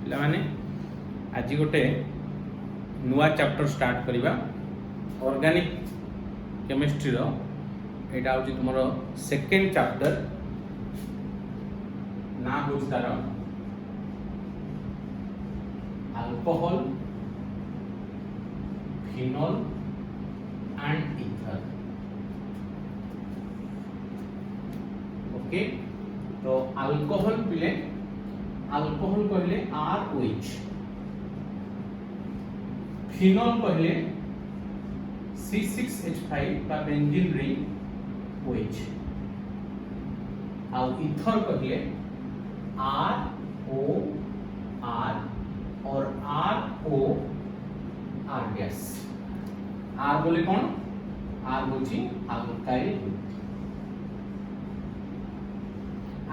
पिला माने आज गोटे नुआ चैप्टर स्टार्ट करिबा ऑर्गेनिक केमिस्ट्री रो एटा होची तुमरो सेकंड चैप्टर ना होची तार alcohol phenol and ether. Okay तो अल्कोहल पिले अल्कोहल कहले RH, फिनोल कहले C6H5 का बेंजीन रिंग OH, और ईथर कहले ROR और ROR गैस। R बोले कौन? R होची अल्काइल ग्रुप।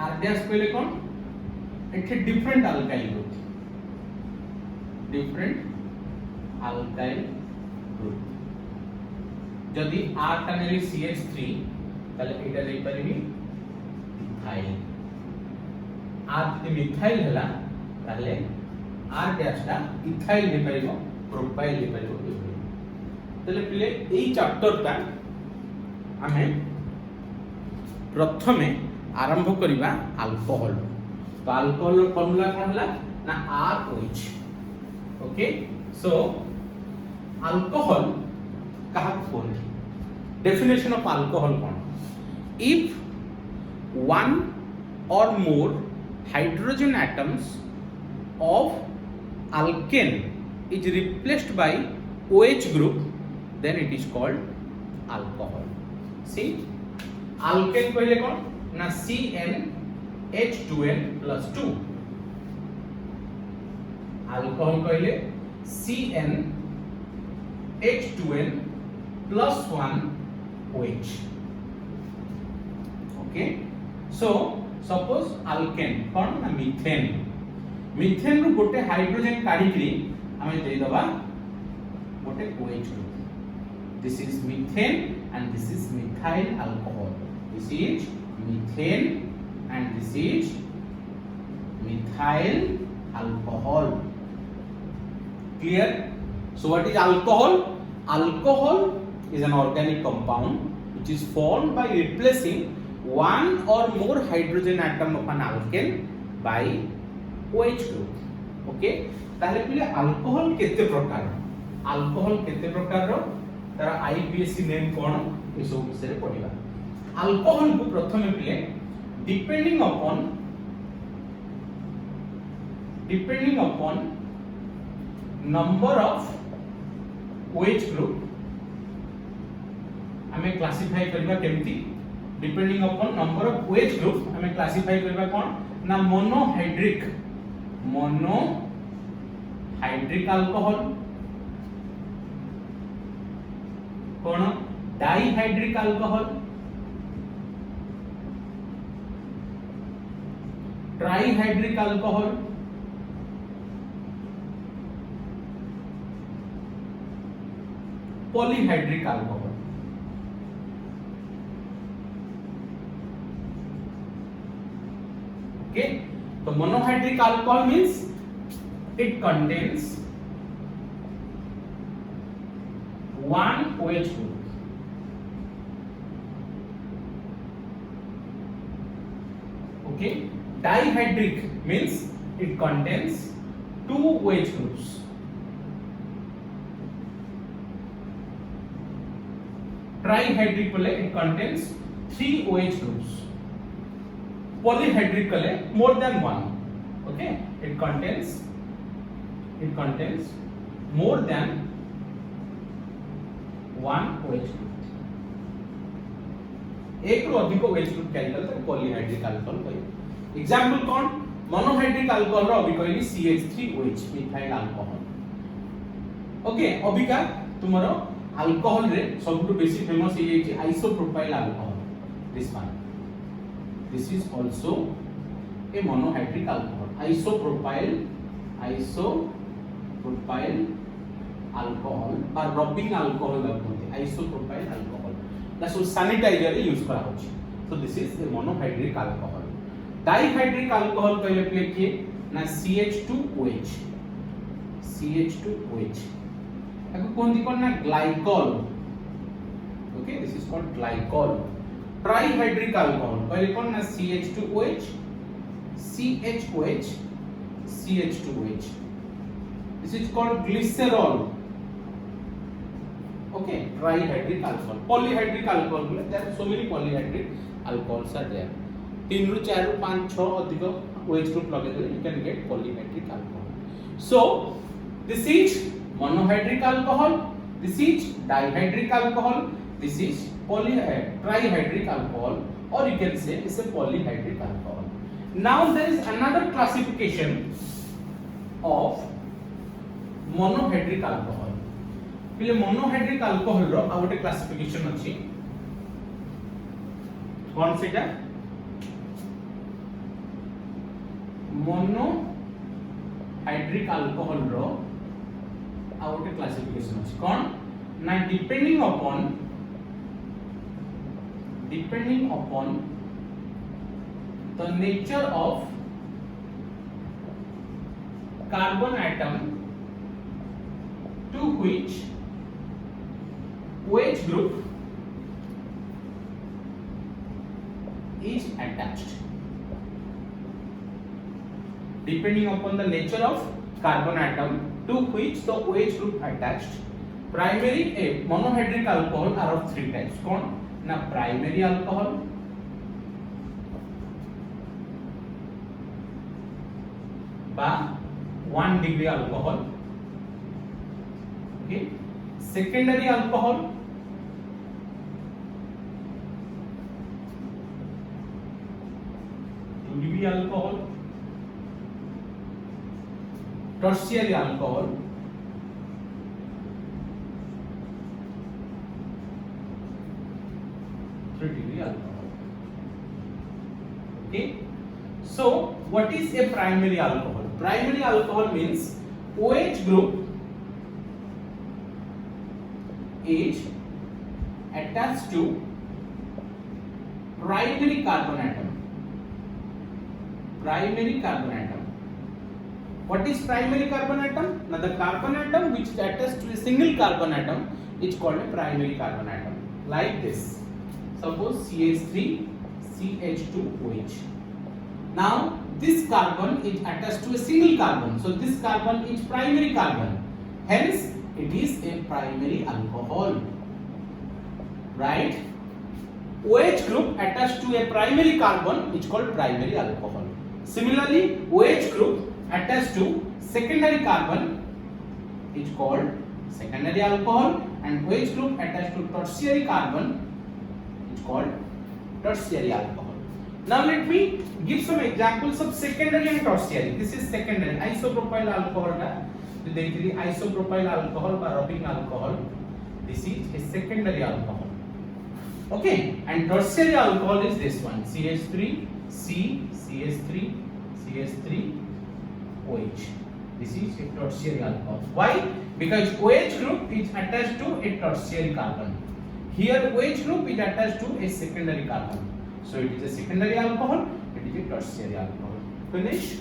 R गैस कहले कौन? एक different alkyl group, different alkyl group. जदि R टा नेली CH3 ताले एटा दे परिबी इथाइल। R जदि मिथाइल हला ताले R गैस टा इथाइल दे परिबो, प्रोपाइल दे परिबो। ताले पिले एई चैप्टर टा हमें प्रथमे आरंभ करिबा अल्कोहल। तो अल्कोहल फॉर्मूला कौन हला ना RH। ओके सो अल्कोहल कहा कोन? डेफिनेशन ऑफ अल्कोहल कौन? इफ वन और more hydrogen atoms of alkane is replaced by OH group, then it is called alcohol. See, alkane पहले कौन ना CnH2n plus 2, अल्कोहल कहले CnH2n plus 1 OH। Okay so suppose alkane कौन ना methane, methane रु गोटे hydrogen काढिकरी हमें दे दबा गोटे OH group. This is methane and this is methyl alcohol. This is methane and this is methyl alcohol. Clear? So what is alcohol? Alcohol is an organic compound which is formed by replacing one or more hydrogen atom of an alkane by OH group. Okay? ताले पिले alcohol केते प्रकार? alcohol केते प्रकार रो तारा IPSC name कोन ए सब विषय पढिबा। alcohol को प्रथमे पिले depending upon number of OH group हमें क्लासिफाई करबा केमती? Depending upon number of OH group हमें क्लासिफाई करबा कोन ना मोनोहाइड्रिक अल्कोहल, कोन dihydric alcohol, trihydric alcohol, polyhydric alcohol. Okay तो monohydric alcohol means it contains one OH group. Okay, dihydric means it contains two OH groups. Trihydric pale it contains three OH groups. Polyhydric pale more than one. Okay, it contains more than one OH group. एक रो अधिक OH group carry करते हैं polyhydric alcohol कहै। Example कौन? Monohydric alcohol रो अभी कहली CH3OH methyl alcohol. Okay अबिका तुमरो अल्कोहल रे सबटु बेसी फेमस हे जे isopropyl alcohol. This is also a monohydric alcohol. Isopropyl alcohol और रबिंग अल्कोहल कहते isopropyl alcohol. That's sanitiser use करा होची। So this is a monohydric alcohol. Dihydric alcohol कहले प्ले किए ना CH2OH CH2OH ताको कोन दी कोन ना glycol okay this is called glycol trihydric alcohol पहले कोन ना CH2OH CHOH CH2OH this is called glycerol okay trihydric alcohol polyhydric alcohol बोले there are so many polyhydric alcohols are there 3 ରୁ 4 ରୁ 5 6 अधिक OH group लगे देले you can get polyhydric alcohol so this is monohydric alcohol this is dihydric alcohol this is trihydric alcohol or you can say it's a polyhydric alcohol now there is another classification of monohydric alcohol पहले monohydric alcohol रो आ गोटे classification अछि कोन सेटा monohydric alcohol रो आ गोटे classification अछि कोन ना depending upon the nature of carbon atom to which OH group is attached depending upon the nature of carbon atom to which the OH group attached primary monohydric alcohol are of three types kon na primary alcohol ba 1 degree alcohol okay secondary alcohol 2 degree alcohol tertiary alcohol 3 degree alcohol okay so what is a primary alcohol primary alcohol means OH group is attached to primary carbon atom what is primary carbon atom now the carbon atom which is attached to a single carbon atom is called a primary carbon atom like this suppose CH3 CH2OH now this carbon is attached to a single carbon so this carbon is primary carbon hence it is a primary alcohol right OH group attached to a primary carbon is called primary alcohol similarly OH group attached to secondary carbon is called secondary alcohol and OH group attached to tertiary carbon is called tertiary alcohol now let me give some examples of secondary and tertiary this is secondary isopropyl alcohol का जो देखिए isopropyl alcohol or rubbing alcohol this is a secondary alcohol okay and tertiary alcohol is this one CH3 C CH3 CH3 OH this is a tertiary alcohol why because OH group is attached to a tertiary carbon here OH group is attached to a secondary carbon so it is a secondary alcohol it is a tertiary alcohol finish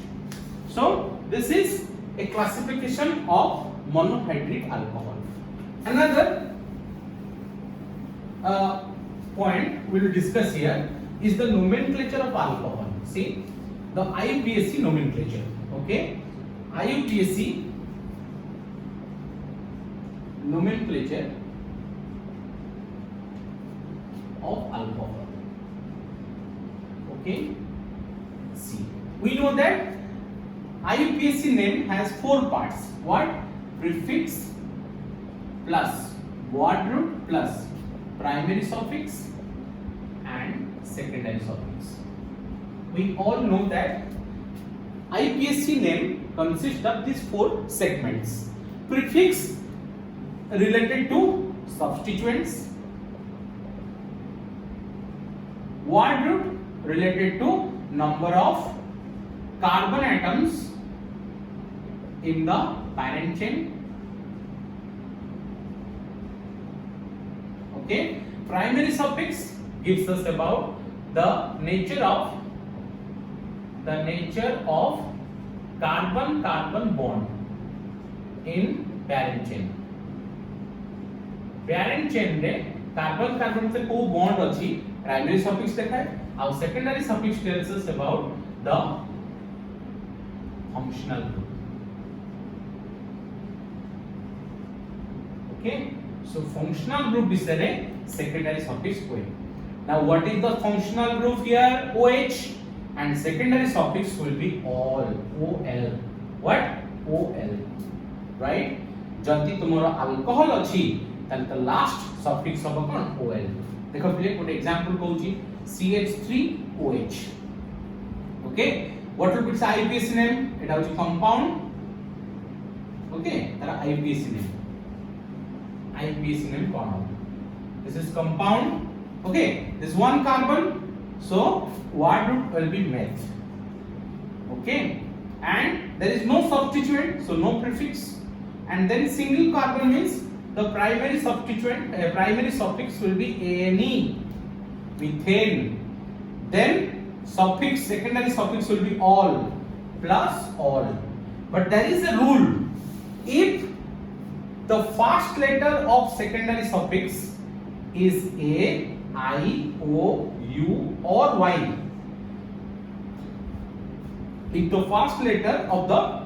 so this is a classification of monohydric alcohol another point we will discuss here is the nomenclature of alcohol see the IUPAC nomenclature okay IUPAC nomenclature of alcohol okay see we know that IUPAC name has 4 parts what prefix plus word root plus primary suffix and secondary suffix we all know that IUPAC name consists of these 4 segments prefix related to substituents word root related to number of carbon atoms in the parent chain okay primary suffix gives us about the nature of carbon carbon bond in parent chain. Parent chain रे carbon carbon से को bond अछि primary suffix देखाय और secondary suffix tells us about the functional group. Okay, so functional group bisare secondary suffix कोई. Now what is the functional group here? OH, and secondary suffix will be ol. OL. What? OL. Right? जदि तुमरो alcohol अछि then the last suffix of कोन OL. देखो प्ले कोट example कहूची CH3OH. Okay, what will be its IUPAC name? एटा होची compound. Okay, तारा IUPAC name. IUPAC name कोन हो? This is compound. Okay, this one carbon, so word root will be meth. Okay, and there is no substituent, so no prefix, and then single carbon means the primary substituent, primary suffix will be ane, methane. Then suffix, secondary suffix will be all plus all. But there is a rule: if the first letter of secondary suffix is a, I, O, U or Y. If the first letter of the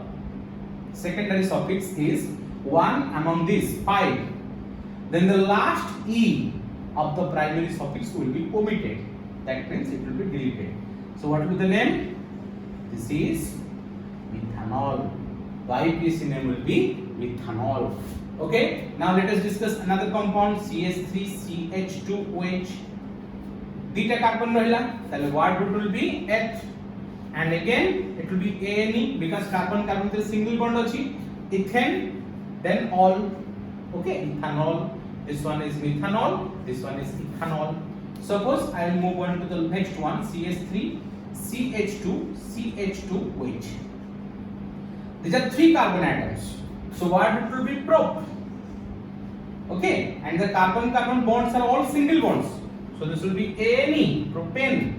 secondary suffix is one among these 5, then the last E of the primary suffix will be omitted. That means it will be deleted. So what will be the name? This is methanol. The IUPAC name will be methanol. Okay, now let us discuss another compound CH3CH2OH. Theta carbon rahila, then word root will be H, and again it will be ANE because carbon carbon is single bond achi. Ethane, then all. Okay, ethanol. This one is methanol. This one is ethanol. Suppose I will move on to the next one, CH3CH2CH2OH. These are 3 carbon atoms. So word root will be prop. Okay, and the carbon carbon bonds are all single bonds. So this will be ANE, propane.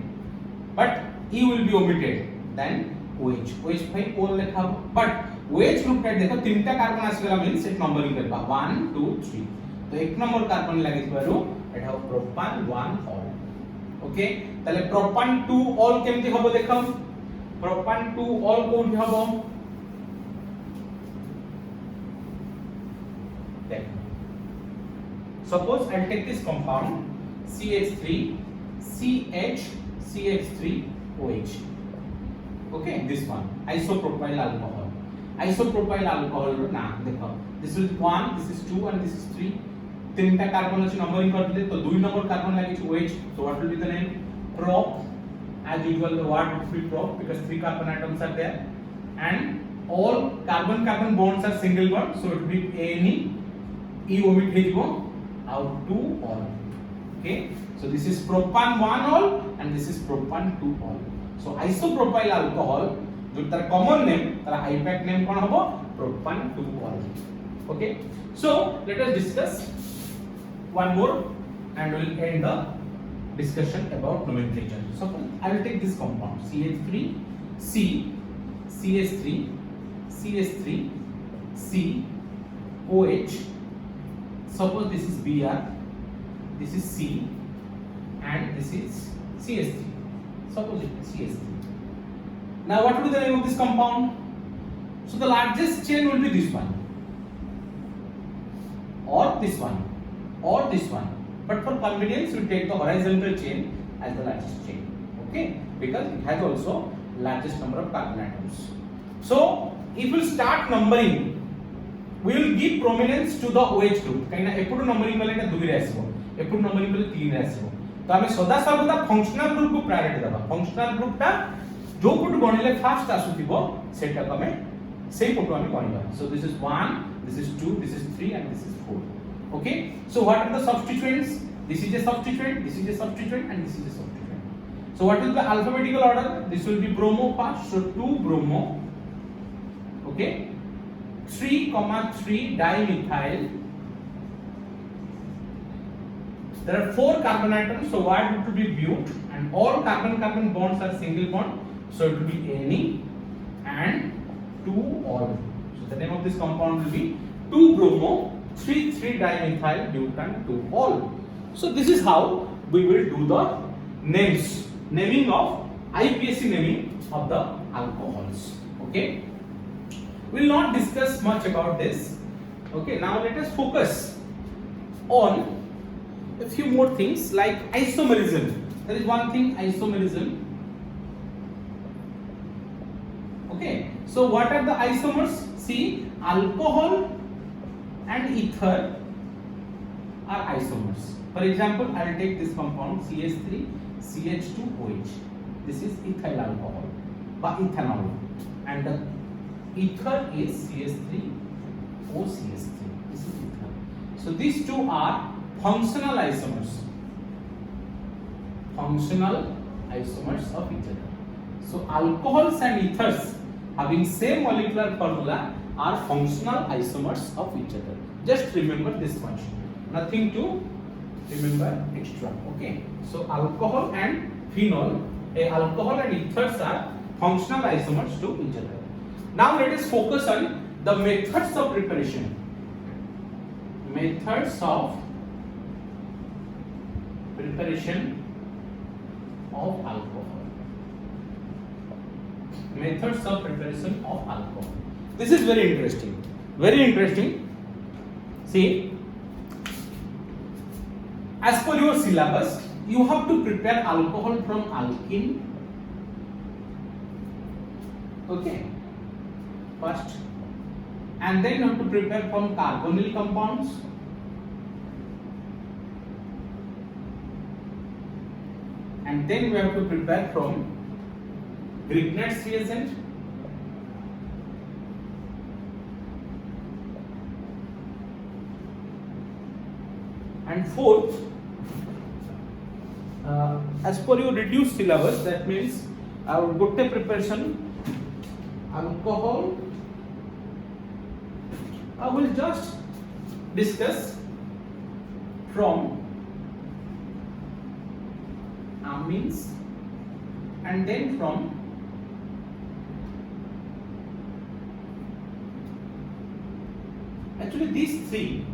But E will be omitted. Then OH. OH by O लिखा हो. But OH group का देखो 3टा carbon आसगला means it numbering करबा 1 2 3. तो एक number carbon लगे बारू एटा हो प्रोपान 1 all. ओके, ताले प्रोपान 2 all केमति हबो देखो. प्रोपान 2 all कोन हबो? Suppose I'll take this compound CH3CH3OH. Okay, this one isopropyl alcohol. Isopropyl alcohol ro नाम देखो. This is 1, this is 2 and this is 3. तीनटा कार्बन अछि नंबरिंग कर दिले तो 2 नंबर कार्बन लागि छि OH. So what will be the name? Prop. As usual the word would be prop because 3 carbon atoms are there and all carbon carbon bonds are single bond, so it will be ANE. E omit hejibo. Out 2 all. Okay, so this is propan 1 all and this is propan 2 all. So isopropyl alcohol जो तार common name तार IUPAC name कौन होगा? propan 2 all. Okay, so let us discuss one more and we will end the discussion about nomenclature. So I will take this compound CH3 C CH3 CH3 C OH. Suppose this is Br, this is C, and this is CS3. Suppose it is CS3. Now, what will be the name of this compound? So the largest chain will be this one, or this one, or this one. But for convenience, we take the horizontal chain as the largest chain. Okay, because it has also largest number of carbon atoms. So if we start numbering, we will give prominence to the OH group. कहीं एपुड numbering वाले ना 2 रे आसीबो, एपुड numbering वाले 3 रे आसीबो. तो हमें सदा सर्वदा फंक्शनल ग्रुप को प्रायोरिटी देबा. फंक्शनल ग्रुप ता जो पुट गणिले फास्ट आसुथिबो सेटा हमें सेही पुट हमें गणिबा. So this is 1, this is 2, this is 3 and this is 4. Okay, so what are the substituents? This is a substituent, this is a substituent and this is a substituent. So what is the alphabetical order? This will be bromo first, so 2 bromo. Okay, 3,3 dimethyl. There are 4 carbon atoms, so word would be but, and all carbon carbon bonds are single bond, so it will be Ane. And 2-ol. So the name of this compound will be 2-bromo 3,3-dimethyl butan 2-ol. So this is how we will do the naming of IUPAC naming of the alcohols. Okay, we will not discuss much about this. Okay, now let us focus on a few more things like isomerism. There is one thing, isomerism. Okay, so what are the isomers? See, alcohol and ether are isomers. For example, I will take this compound CH3 CH2OH. This is ethyl alcohol by ethanol, and the ether is CH3OCH3. This is ether. So these two are functional isomers. Functional isomers of each other. So alcohols and ethers having same molecular formula are functional isomers of each other. Just remember this much. Nothing to remember extra. Okay. So alcohol and phenol, alcohol and ethers are functional isomers to each other. Now let us focus on the methods of preparation. Methods of preparation of alcohol. Methods of preparation of alcohol. This is very interesting. Very interesting. See, as per your syllabus, you have to prepare alcohol from alkene. Okay, first, and then you have to prepare from carbonyl compounds. And then we have to prepare from Grignard's reagent. And fourth, as per your reduced syllabus, that means our good preparation alcohol. I will just discuss from amines and then from actually these three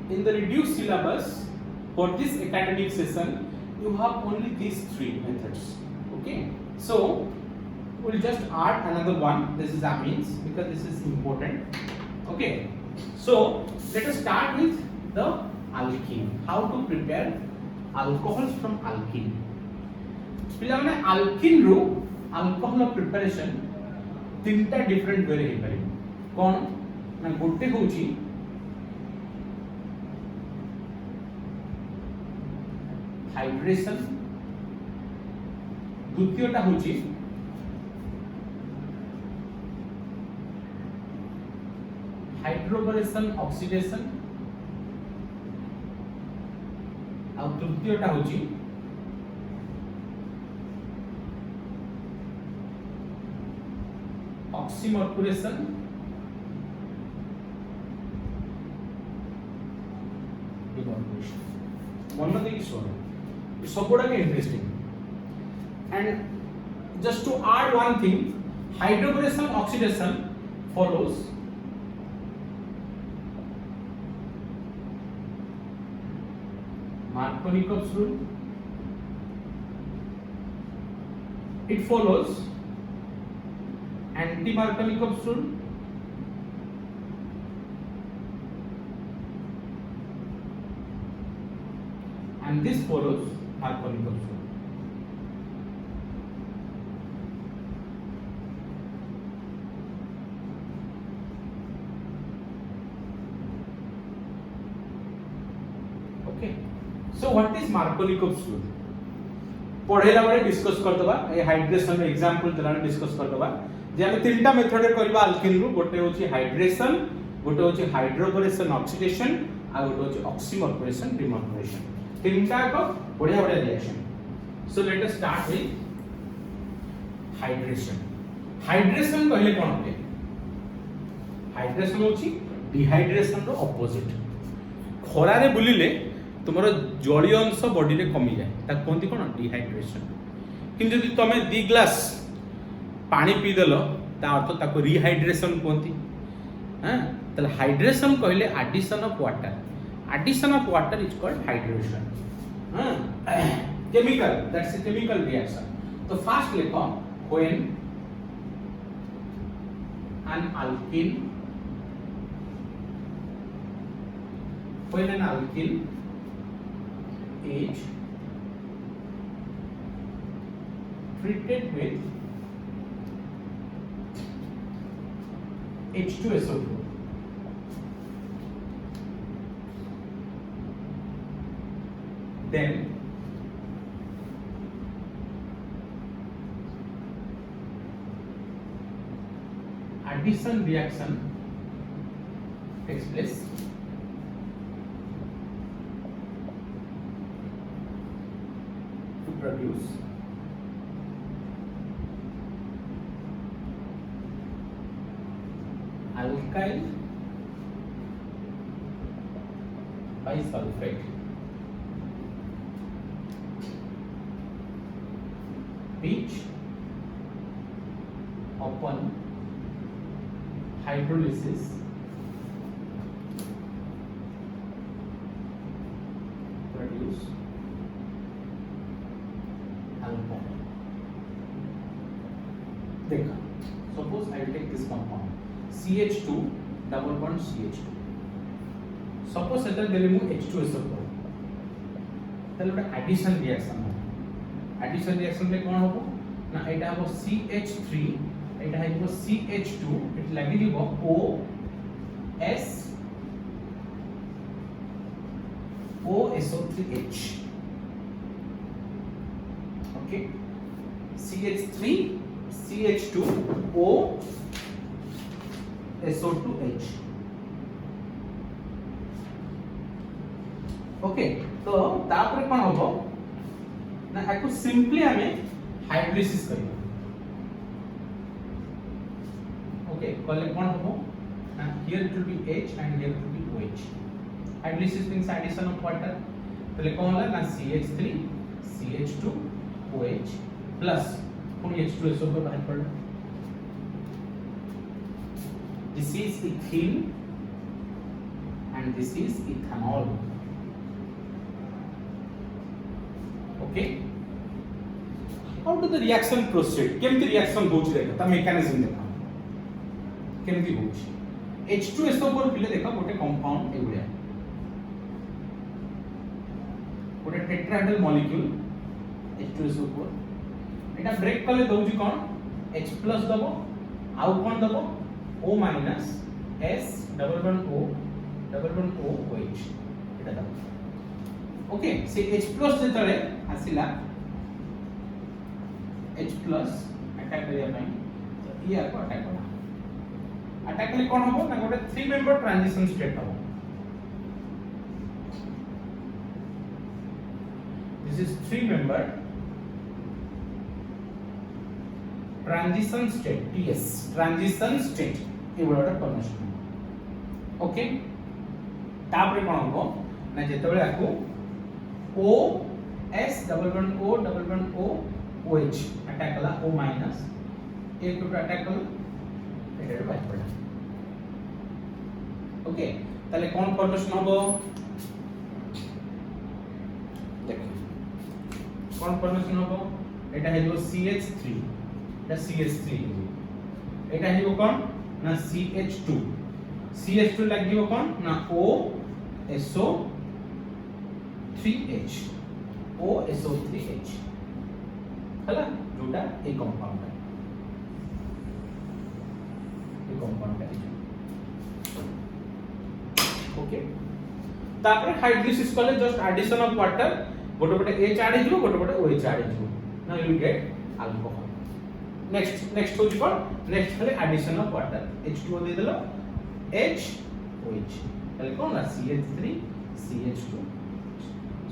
in the reduced syllabus for this academic session you have only these three methods. Okay, so we'll just add another one. This is amines because this is important. Okay, so let us start with the alkene. How to prepare alcohols from alkene. पिलाने alkene रो alcohol preparation तीनटा different way रे हेपारे. कौन ना गोटे होची hydration, द्वितीयटा होची hydroboration oxidation और तृतीयटा होची ऑक्सीमर्कुरेशन डिमर्कुरेशन. मन देखि सुनो सब गुड़ा के interesting. And just to add one thing, hydroboration oxidation follows Markovnikov's rule. It follows anti-Markovnikov's rule. And this follows Markovnikov's rule. Okay. So what is Markovnikov's rule? पढ़ेला बेले डिस्कस कर दबा. ए हाइड्रेशन एग्जांपल देला डिस्कस कर दबा जे हम तीनटा method रे करबा अल्केन रो. गोटे होची हाइड्रेशन, गोटे होची हाइड्रोबोरेशन ऑक्सीडेशन आ गोटे होची ऑक्सीमर्कुरेशन डिमर्कुरेशन. तीनटा को बढ़िया बढ़िया reaction. So let us start with hydration. Hydration कहले कोन होते? हाइड्रेशन होची डिहाइड्रेशन रो ऑपोजिट. खरा रे बुलिले तुमरो जलीय अंश बॉडी रे कमी जाए ता कोनती कोन डिहाइड्रेशन. किंतु यदि तमे 2 ग्लास पानी पी देलो ता अर्थ ताको रिहाइड्रेशन कहती हां तले हाइड्रेशन कहले addition of water is called hydration हां chemical that's a chemical reaction तो फर्स्ट लिखो when an alkene is treated with H2SO4 then addition reaction takes place to produce alkyl bisulfate which upon hydrolysis produce alcohol. देखा suppose I will take this compound CH2 double bond CH2 suppose एतर देले मु H2SO4 तले ଗୋଟେ addition reaction हो addition reaction में कोन होबो ना एटा हो CH3 एटा है CH2 इट लागि दिबो OSO3H okay CH3 CH2 OSO2H okay तो तापर कोन होबो ना एको सिंपली हमें हाइड्रोलिसिस करियो okay कॉले कोन होबो ना here it will be H and here it will be OH hydrolysis means addition of water तले कोन होला ना CH3 CH2 OH plus पुनी H2SO4 बाहर पड़ला this is ethene and this is ethanol okay how do the reaction proceed केमती reaction होची देखा ता mechanism देखा केमती होची H2SO4 पिले देखा गोटे कंपाउंड एगुडिया गोटे टेट्राहेड्रल मॉलिक्यूल H2SO4 एटा ब्रेक कले दउजी कोन H+ दबो आउ कोन दबो O- S double bond O OH एटा दबो ओके से H+ जेतले आसिला H+ अटैक करिया पई तो ई आको अटैक करा अटैक ले कोन होबो ना गोटे 3 मेंबर ट्रांजिशन स्टेट होबो this is 3 member transition state TS transition state a word formation okay तापर कोन होबो ना जेतबेले आको OS double bond O OH attack कला O- एक टू अटैक कला एटा बाय पड़ा ओके ताले कोन फॉर्मेशन होबो देखो कोन फॉर्मेशन होबो एटा है जो CH3 एटा CH3 एटा है जो कोन ना CH2 लागियो कोन ना OSO3H हला जोटा ए कंपाउंड है ओके तापर हाइड्रोलिसिस कले जस्ट एडिशन ऑफ वाटर गोटे H ऐड हिजो गोटे OH ऐड हिजो now you get alcohol next हो जी कोन नेक्स्ट खाली एडिशन ऑफ वाटर H2O दे देलो H OH ताले कोन ना CH3 CH2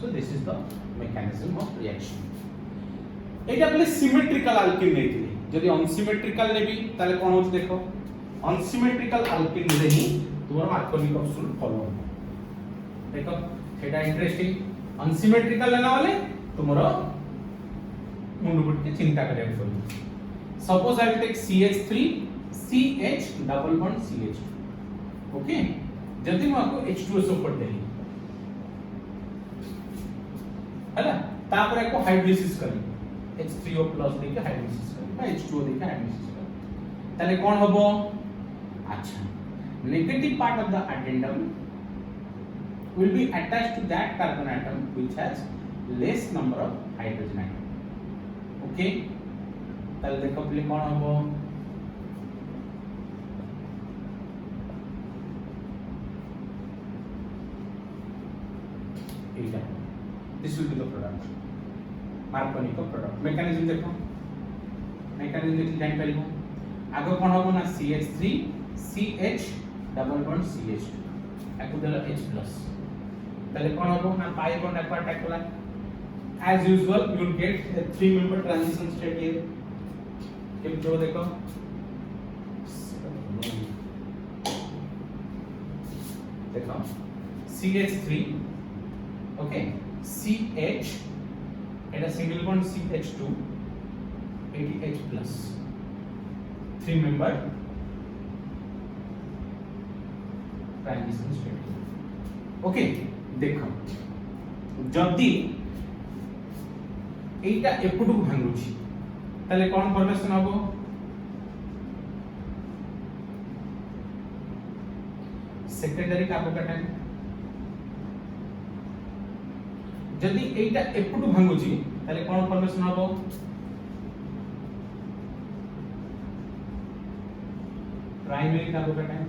so this is the mechanism of reaction एटा पले सिमेट्रिकल अल्केन नेथिले जदि अनसिमेट्रिकल नेबी ताले कोन होछ देखो अनसिमेट्रिकल अल्केन ले ही तुम्हारा मार्कोनिक ऑप्शन फॉलो हो देखो सेटा इंटरेस्टिंग अनसिमेट्रिकल लेना वाले तुम्हारा मुंडुबुट के चिंता करिया पड़ो suppose I will take CH3 CH double bond CH okay जदी मैं आपको H2SO कर देली हैला तापर आपको हाइड्रोलिसिस करी H3O प्लस देके हाइड्रोलिसिस करी बा H2O देके हाइड्रोलिसिस करी ताले कोन हबो अच्छा negative part of the addendum will be attached to that carbon atom which has less number of hydrogen atom okay ताले देखो प्ले कोन हबो एटा this will be the product Marconi का product mechanism देखो mechanism देख जान परिबो आगो कोन हबो ना CH3 CH double bond CH2 एकु देला H प्लस ताले कोन हबो ना पाई बॉन्ड aqua attack कला as usual you will get a 3 member transition state here केम जो देखो देखो CH3 ओके CH এটা সিঙ্গেল বন্ড CH2 এটি H plus 3 member transition state okay देखो जदी এইটা এপটু ভাঙুছি তাহলে কোন ফরমেশন হবে সেকেন্ডারি কার্বোক্যাটায়ন যদি এইটা এপটু ভাঙুছি তাহলে কোন ফরমেশন হবে প্রাইমারি কার্বোক্যাটায়ন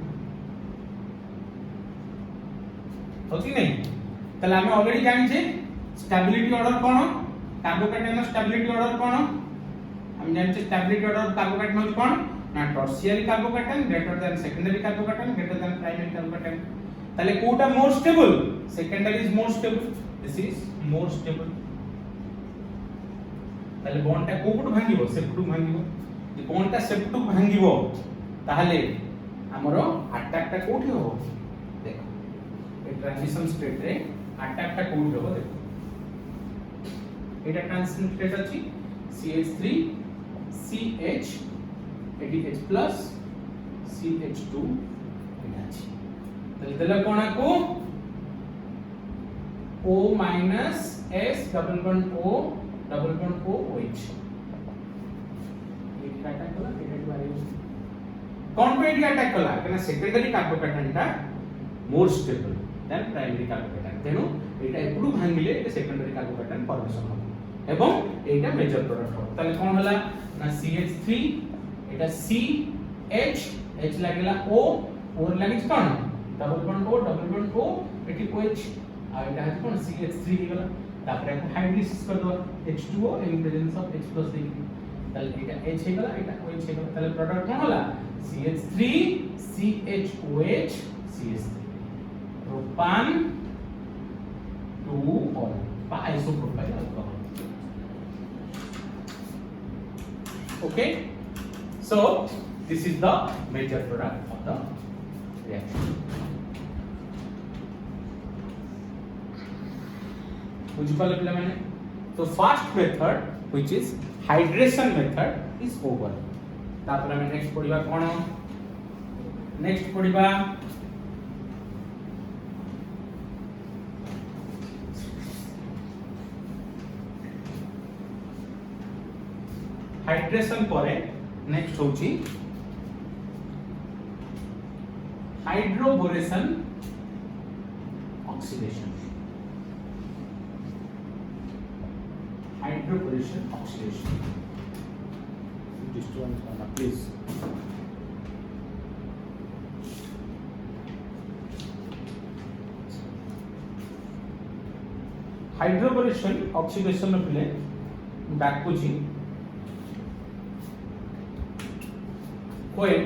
होती नहीं তাহলে আমি অলরেডি জানি যে স্টেবিলিটি অর্ডার কোন কার্বোক্যাটায়নের স্টেবিলিটি অর্ডার কোন আমি জানি যে স্টেবিলিটি অর্ডার কার্বোক্যাটায়ন হচ্ছে কোন না tertiary carbocation greater than secondary carbocation greater than primary carbocation তাহলে কোটা more stable secondary is more stable this is more stable তাহলে বন্ডটা কোপটু ভাঙিব সেপটু ভাঙিব যে বন্ডটা সেপটু ভাঙিব তাহলে हमरो अटैकটা কোঠি হবে দেখো ट्रांजिशन स्टेट रे अटैकटा कोड होबो देखो एटा ट्रांजिशन स्टेट अछि CH3 CH eighty H plus CH2 एटा अछि तले देला कोना को O minus S double bond O double bond OH ये अटैक कला एटा बारे कोन पे अटैक कला कना सेकेंडरी कार्बोकैटायनटा more stable than primary carbocation तेनु एटा एपुडु भांगिले ए सेकेंडरी कार्बोकैटायन फॉर्मेशन हो एवं एटा मेजर प्रोडक्ट हो तले कोन होला ना CH3 एटा CH H लागेला O और लागिस कोन डबल बॉन्ड O एटी OH आ एटा है कोन CH3 हिगला तापर को हाइड्रोलिसिस कर दो H2O in presence of H plus देगी तले एटा H हिगला एटा OH हिगला तले प्रोडक्ट कोन होला CH3 CHOH CH3 प्रोपान 2 और isopropyl alcohol okay so this is the major product of the reaction बुझी पाले पिला माने तो first method which is hydration method is over तापर हम नेक्स्ट पढिबा कोन नेक्स्ट पढिबा हाइड्रेशन परे नेक्स्ट होची hydroboration oxidation hydroboration oxidation disturbance करना प्लीज हाइड्रोबोरेशन ऑक्सीडेशन में पिले डाकुची when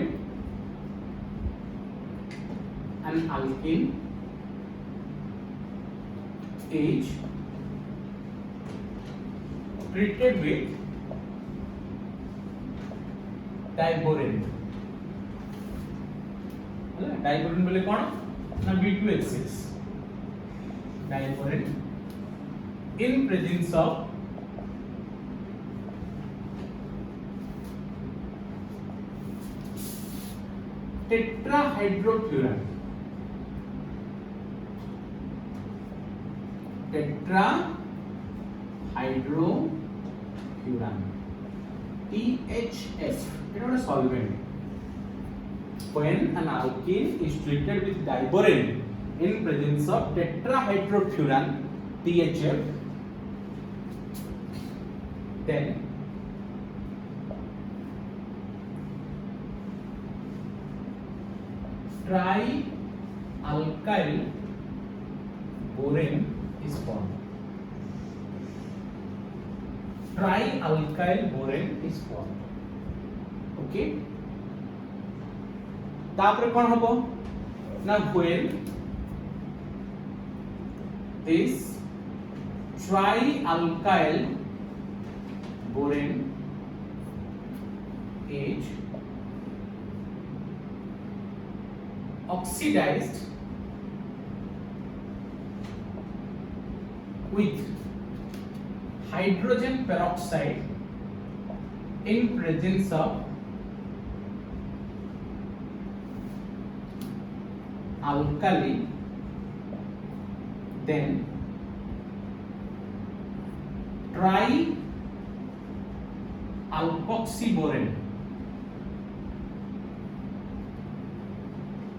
an alkene is treated with diborane diborane बोले कौन ना B2H6 diborane in presence of tetrahydrofuran, tetrahydrofuran, THF, it is a solvent. When an alkene is treated with diborane in presence of tetrahydrofuran, THF, then trialkyl borane is formed. Trialkyl borane is formed. Okay. तापर कौन होबो ना when this trialkyl borane is oxidized with hydrogen peroxide in presence of alkali, then trialkoxyborane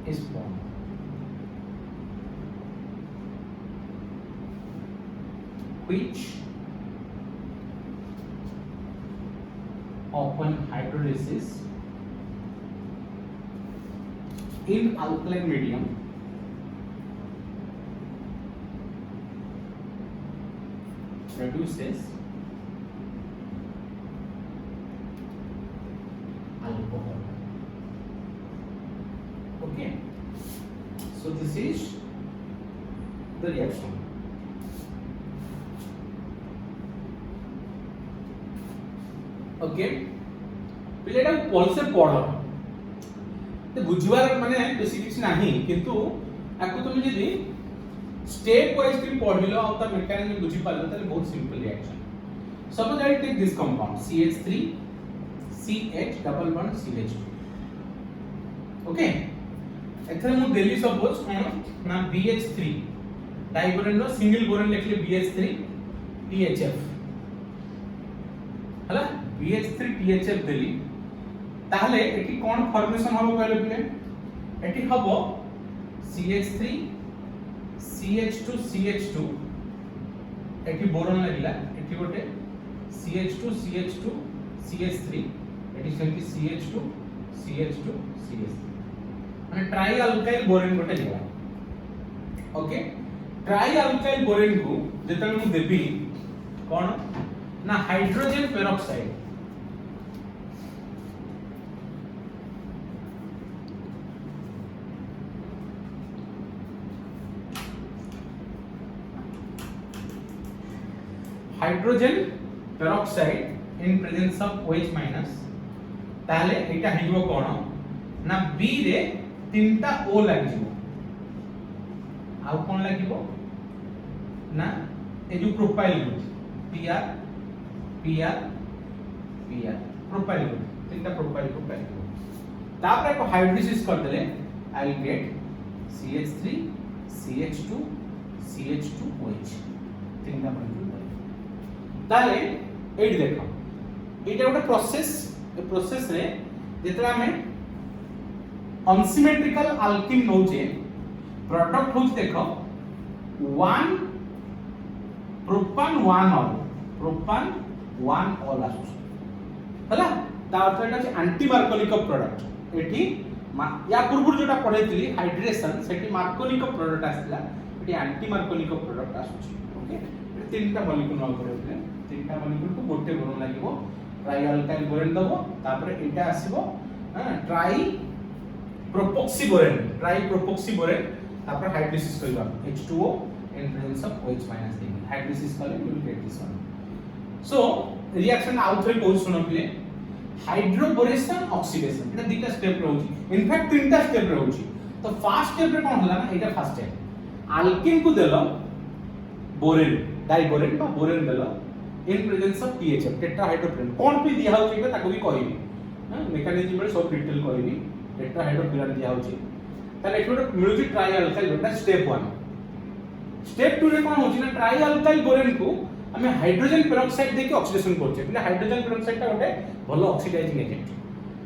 is formed. Which upon hydrolysis in alkaline medium produces alcohol. Okay, so this is the reaction. Okay, पिलेटा policy पढ़ तो बुझवार माने बेसी किछ नाही किंतु आकु तुम जदी स्टेप वाइज तुम पढ़िलो आ त मेकानिज्म बुझी पालो त बहुत simple reaction. Suppose I take this compound CH3 CH double bond CH2. Okay, एथरे मु देली सपोज कोन ना BH3 diborane no single borane लिखले BH3 THF हला BH3 THF देली ताहले एटी कोन फॉर्मेशन हबो कहले पिले एटी हबो CH3 CH2 CH2 eighty boron लागला एटी गोटे CH2 CH2 CH3 एटी सेमती CH2 CH2 CH3 माने ट्राई अल्काइल बोरेन गोटे लिया. ओके, ट्राई अल्काइल बोरेन को जेतल मु देबी कोन ना hydrogen peroxide hydrogen peroxide in presence of OH minus ताले एटा हिजो कोन ना B रे तीनटा O लागि जिवो आ कोन लागिवो ना ए जो propyl group PR PR PR propyl group तीनटा प्रोपाइल ग्रुप तापर को हाइड्रोलिसिस कर देले I will get CH3 CH2 CH2OH तीनटा ग्रुप ताले एट देखो एटा गोटे प्रोसेस ए प्रोसेस रे जेतरा में अनसिमेट्रिकल अल्कीन नोचे प्रोडक्ट होच देखो 1 प्रोपान 1 ऑल आसु हला ता अर्थ एटा एंटी मार्कोनिक प्रोडक्ट एठी या पूर्व जोटा पढैतली हाइड्रेशन सेठी मार्कोनिक प्रोडक्ट आसला एठी एंटी मार्कोनिक प्रोडक्ट आसु. ओके, तीनटा मॉलिक्यूल न करले तीनटा मॉलिक्यूल को गोटे बोरॉन लागिवो ट्राई अल्काइल बोरेन दबो तापर एटा आसीबो ट्राई प्रोपोक्सी बोरेन तापर हाइड्रोलिसिस करबा H2O in presence of OH minus Devi hydrolysis करले you will get this one. So reaction out रे कोन सुनो पिले हाइड्रोबोरेशन ऑक्सीडेशन एटा दीटा स्टेप रहउची इनफैक्ट तीनटा स्टेप रहउची. तो फर्स्ट स्टेप रे कोन होला ना एटा फर्स्ट स्टेप अल्कीन को देलो बोरेन डाइबोरेन बा बोरेन देलो इन प्रेजेंस ऑफ THF टेट्राहाइड्रोफुरान कोन पे दिया होची एटा ताको भी कहबी मैकेनिज्म रे सब डिटेल कहबी टेट्राहाइड्रोफ्यूरान दिया होची ताले एठी गोटे मिलुची ट्राई अल्काइल गोटे स्टेप 1 स्टेप 2 रे कोन होची ना ट्राई अल्काइल बोरेन को हमें हाइड्रोजन पेरोक्साइड देके ऑक्सीडेशन करछे એટલે हाइड्रोजन पेरोक्साइड टा गोटे भलो ऑक्सीडाइजिंग एजेंट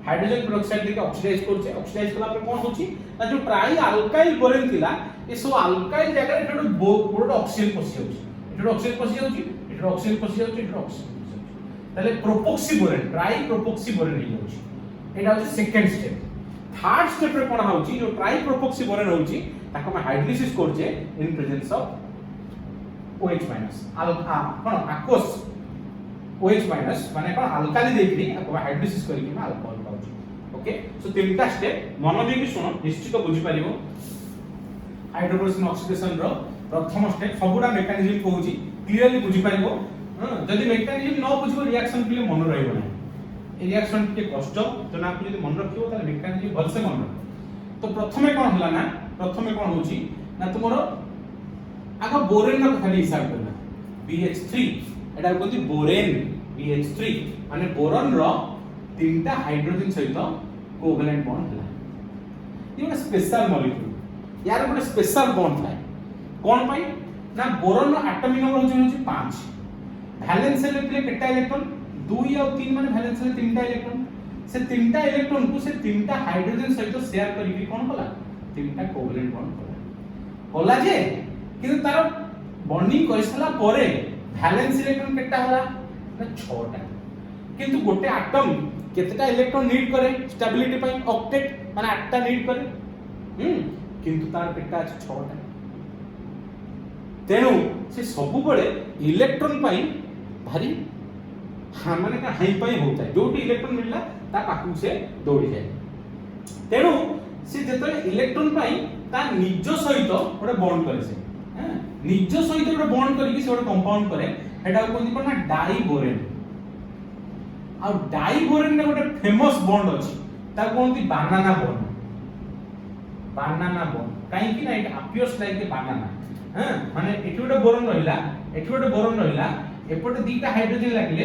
हाइड्रोजन पेरोक्साइड देके ऑक्सीडाइज करछे ऑक्सीडाइज कला पर कोन होची ना जो ट्राई अल्काइल बोरेन थिला ए सब अल्काइल जगह रे गोटे गोटे ऑक्सीजन पसी होची एठी ऑक्सीजन पसी होची एठी ऑक्सीजन पसी होची एठी ऑक्सीजन ताले प्रोपोक्सी बोरेन ट्राई प्रोपोक्सी बोरेन ही होची एटा होची सेकंड स्टेप थर्ड स्टेप रे कोन होची जो ट्राई प्रोपोक्सी बोरेन होची ताको हम हाइड्रोलिसिस करछे इन presence of OH minus alpha cone aqueous OH minus माने कोन अल्काली देखि आपको हाइड्रोलिसिस करिकि ना अल्कोहल पाउची ओके सो तीनटा स्टेप मन देकी सुनो निश्चित बुझी परिबो हाइड्रोलाइसिस ऑक्सीडेशन रो प्रथम स्टेप सबुडा मेकानिज्म कहूची क्लियरली बुझी परिबो जदि मेकानिज्म न बुझिबो रिएक्शन के मन रहइबो ना ए रिएक्शन के कष्ट तो ना आपन जदि मन रखिबो त मेकानिज्म भल से मन रखिबो तो प्रथमे कोन होला ना प्रथमे कोन होची ना तुमरो आगा बोरेन न खाली हिसाब करना BH3 एटा कोंती बोरेन BH3 माने बोरन रो तीनटा हाइड्रोजन सहित कोवैलेंट बॉन्ड होला ये एक स्पेशल मॉलिक्यूल यार एक स्पेशल बॉन्ड थाए कोन पाई ना बोरन रो एटॉमिक नंबर होची 5 वैलेंस शेल पे केटा इलेक्ट्रॉन 2 और 3 माने वैलेंस शेल तीनटा इलेक्ट्रॉन से तीनटा इलेक्ट्रॉन को से तीनटा हाइड्रोजन सहित शेयर करिकि कोन होला तीनटा कोवैलेंट बॉन्ड होला जे किंतु तार बॉन्डिंग कर सला परे वैलेंस इलेक्ट्रॉन केटा होला ना 6 टा किंतु गोटे एटम केतेटा इलेक्ट्रॉन नीड करे स्टेबिलिटी पई ऑक्टेट माने 8 टा नीड करे किंतु तार केटा আছে 6 टा तेनु से सब बळे इलेक्ट्रॉन पई भारी हा माने का हाई पई होता है जोटी इलेक्ट्रॉन मिलला ता पाकु से दौड़ी जाए तेनु से जेतले इलेक्ट्रॉन पई ता निज सहित गोटे बॉन्ड करे से निज सहित गोटे बॉन्ड करिकि से गोटे कंपाउंड करे हेटा कोन कोन ना डाइबोरेन आ डाइबोरेन ने गोटे फेमस बॉन्ड अछि ता कोनती बनाना बॉन्ड काई कि ना इट अपियर्स लाइक ए बनाना माने एठी गोटे बोरन रहिला एपटे दीटा हाइड्रोजन लागले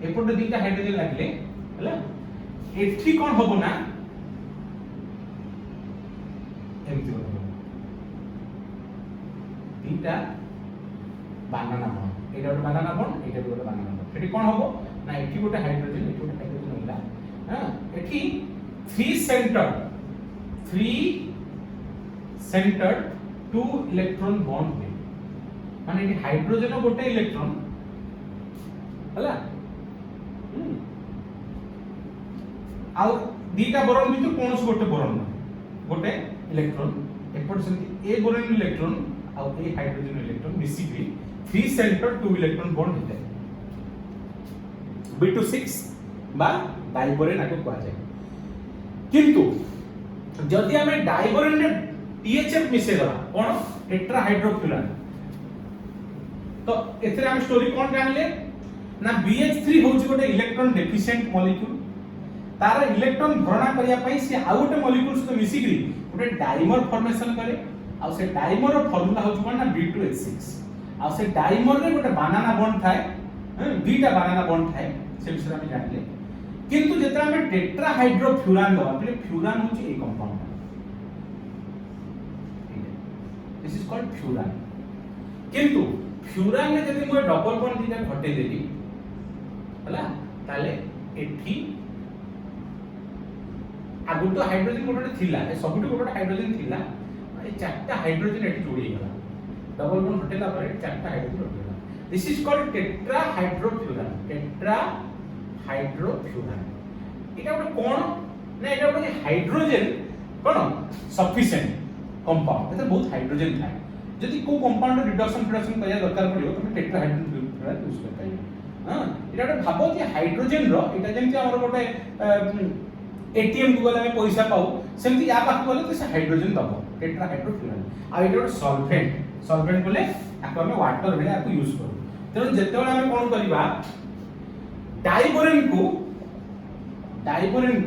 एपटे दीटा हाइड्रोजन लागले हला एठी कोन होबो ना एमती दीटा बनाना बॉन्ड एटा गोटे बनाना बॉन्ड एटा गोटे बनाना बॉन्ड एठी कोन होबो ना एठी गोटे हाइड्रोजन होला एठी 3 सेंटर्ड 2 इलेक्ट्रॉन बॉन्ड है माने एठी हाइड्रोजन गोटे इलेक्ट्रॉन हला आ दीटा बोरॉन भीतर कोनस गोटे बोरॉन गोटे इलेक्ट्रॉन एपट सेंती ए बोरॉन इलेक्ट्रॉन आ ए हाइड्रोजन इलेक्ट्रॉन मिसिकरी 3 सेंटर 2 इलेक्ट्रॉन बॉन्ड होता है B26 बा डाइबोरेन आको कहा जाए किंतु जदि हमें डाइबोरेन ने THF मिसे दला कोन टेट्राहाइड्रोफ्यूरान तो एथरे हम स्टोरी कोन जानले ना BH3 होची गोटे इलेक्ट्रॉन डेफिशिएंट मॉलिक्यूल तार इलेक्ट्रॉन भरणा करिया पई से आ गोटे मॉलिक्यूल से मिसिकरी गोटे डाइमर फॉर्मेशन करे आ से डाइमर रो फार्मूला होची कोन ना B2H6 आ से डाइमर रे गोटे बनाना बॉन्ड थाए दुईटा बनाना बॉन्ड थाए से विषय हम जानले किंतु जेतरा हम टेट्राहाइड्रोफ्यूरान दवा पले फ्यूरान होची ए compound this is called furan किंतु फ्यूरान ने जदि मो डबल बॉन्ड दीटा घटे देली हला ताले एठी आगु तो हाइड्रोजन गोटे थिला ए सबटु गोटे हाइड्रोजन थिला ए चारटा हाइड्रोजन एठी जोड़ी गला डबल बॉन्ड हटेला पर चारटा हाइड्रोजन जोड़ी गला दिस इज कॉल्ड टेट्राहाइड्रोफ्यूरान एटा गोटे कोन ना एटा गोटे हाइड्रोजन कोन सफिशिएंट कंपाउंड एते बहुत हाइड्रोजन थाए जदि को कंपाउंड रिडक्शन करिया दरकार पड़ियो तमे टेट्राहाइड्रोफ्यूरान यूज कर पाइबो हां एटा गोटे भाबो जे हाइड्रोजन रो एटा जेंति हमर गोटे एटीएम को गले पैसा पाऊ सेमति या पाख गले तो से हाइड्रोजन दबो टेट्राहाइड्रोफ्यूरान आ एटा गोटे सॉल्वेंट बोले आको हमें वाटर रे आको यूज करू तेन जेतेबेला हमें कोन करबा डाइबोरेन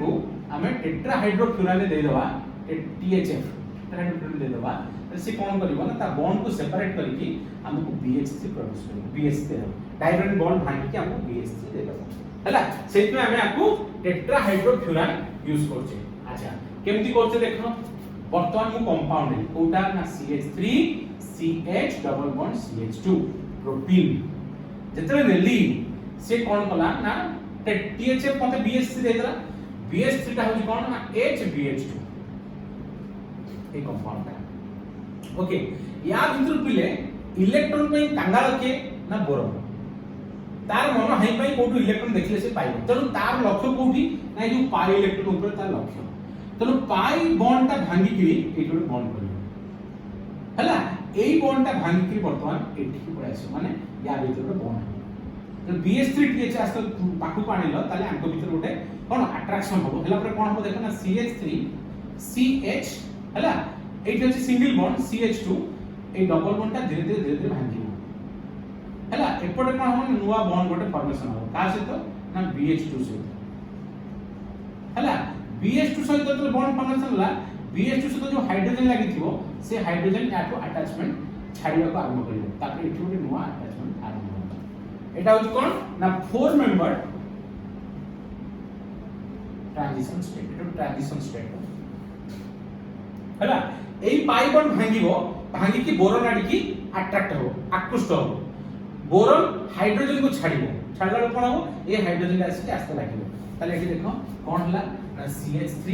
को हमें टेट्राहाइड्रोफ्यूरान दे देबा THF टेट्राहाइड्रोफ्यूरान दे देबा से कोन करबो ना ता बॉन्ड को सेपरेट करके हमको BH3 प्रोड्यूस करबो BH3 दे डाइबोरेन बॉन्ड भांगी के हमको BH3 दे देबो हला सेति में हमें आपको टेट्राहाइड्रोफ्यूरान यूज करछे अच्छा केमती करछे देखो वर्तमान मु कंपाउंड है कोटा ना CH3 CH double bond CH2 propene जेतले नेली से कोन कला ना THF मते BH3 देला BH3 टा होची कोन ना HBH2 ए कंपाउंड टा ओके या भितर पिले इलेक्ट्रॉन पे कांगाल के ना बोरन तार मन हाई पाई कोटू इलेक्ट्रॉन देखले से पाइबो तनु तार लक्ष्य कोठी ना जो पाई इलेक्ट्रॉन ऊपर तार लक्ष्य तनु पाई बॉन्ड टा भांगी कि एठो बॉन्ड करियो हला एई बॉन्ड टा भांगी कि वर्तमान एठी की पड़ाइसो माने या भीतर बॉन्ड तो BH3 TH आस्तो पाखु पाणिलो ताले आंको भीतर गोटे कोन अट्रैक्शन होबो हला पर कोन होबो देखो ना CH3 CH हला एठी होची single bond CH2 A double bond टा धीरे धीरे भांगी हला एपटे कोन हो नुवा बॉन्ड गोटे फॉर्मेशन हो का से तो ना BH2 से हला BH2 सहित तो बॉन्ड फॉर्मेशन हला BH2 सहित जो हाइड्रोजन लागि थिबो से हाइड्रोजन याको अटैचमेंट छाडिया को आरंभ करियो तापर एठी गोटे नुवा अटैचमेंट आरंभ हो एटा होची कोन ना 4 मेंबर ट्रांजिशन स्टेट एटा ट्रांजिशन स्टेट हला एई पाई बॉन्ड भांगीबो भांगी की बोरॉन आडी की अट्रैक्ट हो आकृष्ट हो बोरॉन हाइड्रोजन को छाडिबो छाडला कोन हो ए हाइड्रोजन आसी आस्ते लागिबो ताले एठी देखो कोन हला ना CH3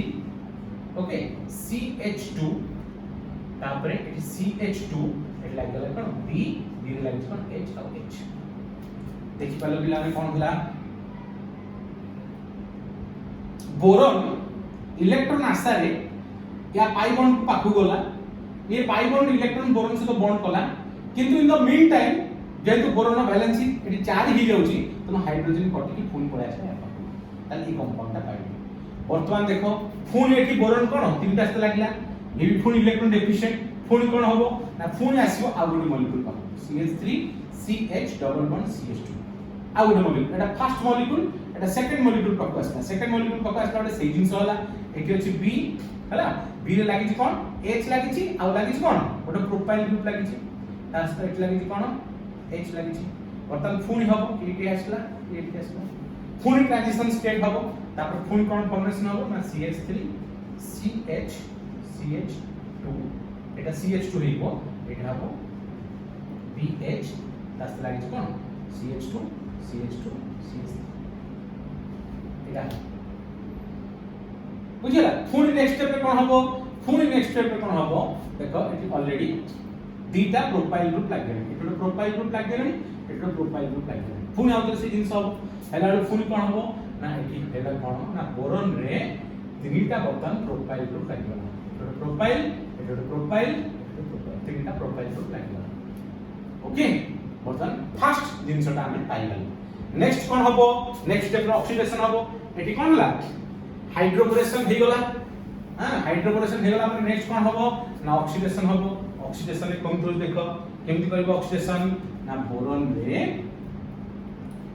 ओके CH2 तापरे एठी CH2 एठी लागि गला कोन B B रे लागि कोन H और H देखि पालो बिला में कोन हला बोरॉन इलेक्ट्रॉन आसारे या पाई बॉन्ड को पाखु गला ये पाई बॉन्ड इलेक्ट्रॉन बोरॉन से तो बॉन्ड कला किंतु इन द मीन टाइम जेतु बोरॉन वैलेंसी एटी चार्ज ही जाउची तो हाइड्रोजन कटि की फोन पड़े आसे ताले ई कंपाउंड टा पाइबो वर्तमान देखो फोन एटी बोरॉन कोन तीनटा से लागला ये भी फोन इलेक्ट्रॉन डेफिशिएंट फोन कोन होबो ना फोन आसीबो आ गुडी मॉलिक्यूल पाखु CH3 CH double bond CH2 आ गुडी मॉलिक्यूल एटा फर्स्ट मॉलिक्यूल एटा सेकंड मॉलिक्यूल पाखु आसला सेकंड मॉलिक्यूल पाखु आसला ओटे सेई जिंस होला एटी अछि B हला B रे लागि छि कोन H लागि छि आ लागि छि कोन ओटे प्रोपाइल ग्रुप लागि छि तास्ता एट लागि छि कोन H लागि छि वर्तमान फोन हबो एटी आसला एटी आसला फोन ट्रांजिशन स्टेट हबो तापर फोन कोन फॉर्मेशन हबो ना CH3 CH CH2 एटा CH2 हेबो एटा हबो BH तास्ता लागि छि कोन CH2 CH2 CH3 एटा बुझिला फुनी नेक्स्ट स्टेप पे कोन हबो फुनी नेक्स्ट स्टेप पे कोन हबो देखो एटी ऑलरेडी दीटा प्रोफाइल ग्रुप लाग गेले एटो प्रोफाइल ग्रुप लाग गेले एटो प्रोफाइल ग्रुप लाग गेले फुनी आउतर से जिंस हबो हेला फुनी कोन हबो ना एटी हेला कोन ना बोरॉन रे तीनटा बटन प्रोफाइल ग्रुप लाग गेला एटो प्रोफाइल तीनटा प्रोफाइल ग्रुप लाग गेला ओके बटन फर्स्ट जिंसटा हमें पाइ गेल नेक्स्ट कोन हबो नेक्स्ट स्टेप रे ऑक्सीडेशन हबो एटी कोन ला हाइड्रोबोरेशन हे गला हां हाइड्रोबोरेशन हे गला पर नेक्स्ट कोन हबो ना ऑक्सीडेशन हबो ऑक्सीडेशन रे कंट्रोल देखो केमति करबो ऑक्सीडेशन ना बोरॉन रे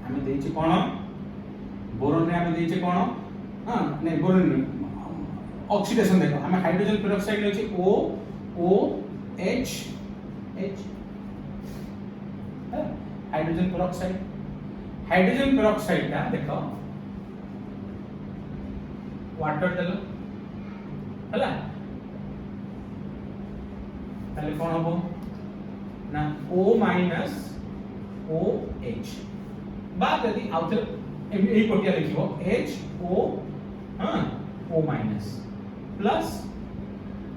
हमें देइ छी कोन बोरॉन रे हमें देइ छी कोन हां नै बोरॉन ऑक्सीडेशन देखो हमें हाइड्रोजन पेरोक्साइड ले छी O H हाइड्रोजन पेरोक्साइड टा देखो वाटर देलो हला ताले कोन हबो ना O OH बा यदि आउटर एई कोटिया लिखिबो HO हां O प्लस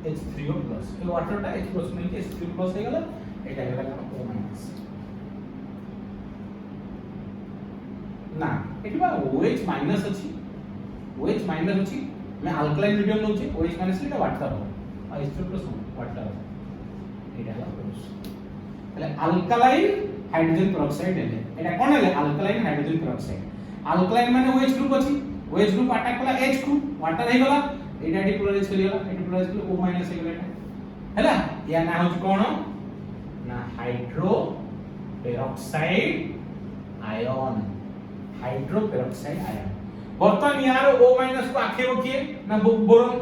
H3O प्लस ए वाटर टा H प्लस मिलके H3O प्लस हे गला एटा हे गला O ना एठी बा OH माइनस अछि OH माइनस अछि मैं अल्कलाइन मीडियम नउछि OH माइनस एटा वाटर हो आ H2 प्लस वाटर एटा हला प्रोडक्ट એટલે अल्कलाइन हाइड्रोजन पेरोक्साइड हेले एटा कोन हेले अल्कलाइन हाइड्रोजन पेरोक्साइड अल्कलाइन माने OH ग्रुप अछि OH ग्रुप अटैक कला H ग्रुप वाटर हे गला एटा डिपोलराइज करि गला एटा डिपोलराइज कले O माइनस हे गला हैला या ना होछ कोन ना hydro peroxide ion hydro peroxide ion वर्तमान यार O माइनस को आखेबो किए ना बोरॉन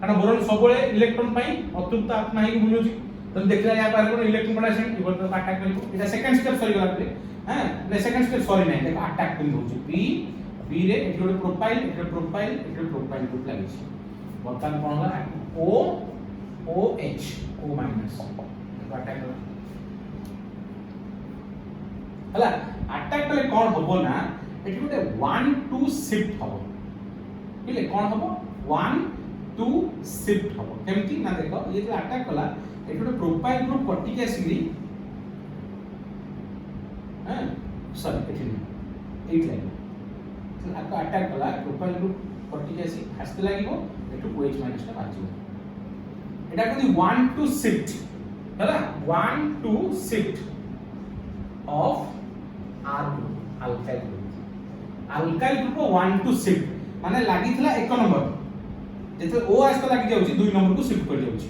काना बोरॉन सबले इलेक्ट्रॉन पाई अतृप्त आत्मा हे बुलुची तो देखला या पार कोन इलेक्ट्रॉन पोटेंशियल इवर तो अटैक करिबो एटा सेकंड स्टेप सरी गला पे हां ने सेकंड स्टेप सरी नै देखो अटैक बिंदु होची B रे एटा प्रोफाइल ग्रुप लागि छी बर्तमान कोन होला O O H O minus attack हला अटैक कले कोन होबो ना एठी गोटे 1 2 शिफ्ट होबो बुझले कोन होबो 1 2 शिफ्ट होबो केमती ना देखो ये जो अटैक कला एठी गोटे प्रोफाइल ग्रुप कटि के आसीरी हां सॉरी एठी एट लाइन तो आपको अटैक कला प्रोफाइल ग्रुप कटि के आसी हस्ते लागिवो एठु OH माइनस टा बाजिवो एटा कदी 1 2 शिफ्ट हला 1 2 shift of R group alkyl group 1 2 shift माने लागि थला 1 नंबर जेते O आस्ता लागि जाउची 2 नंबर को शिफ्ट कर जाउची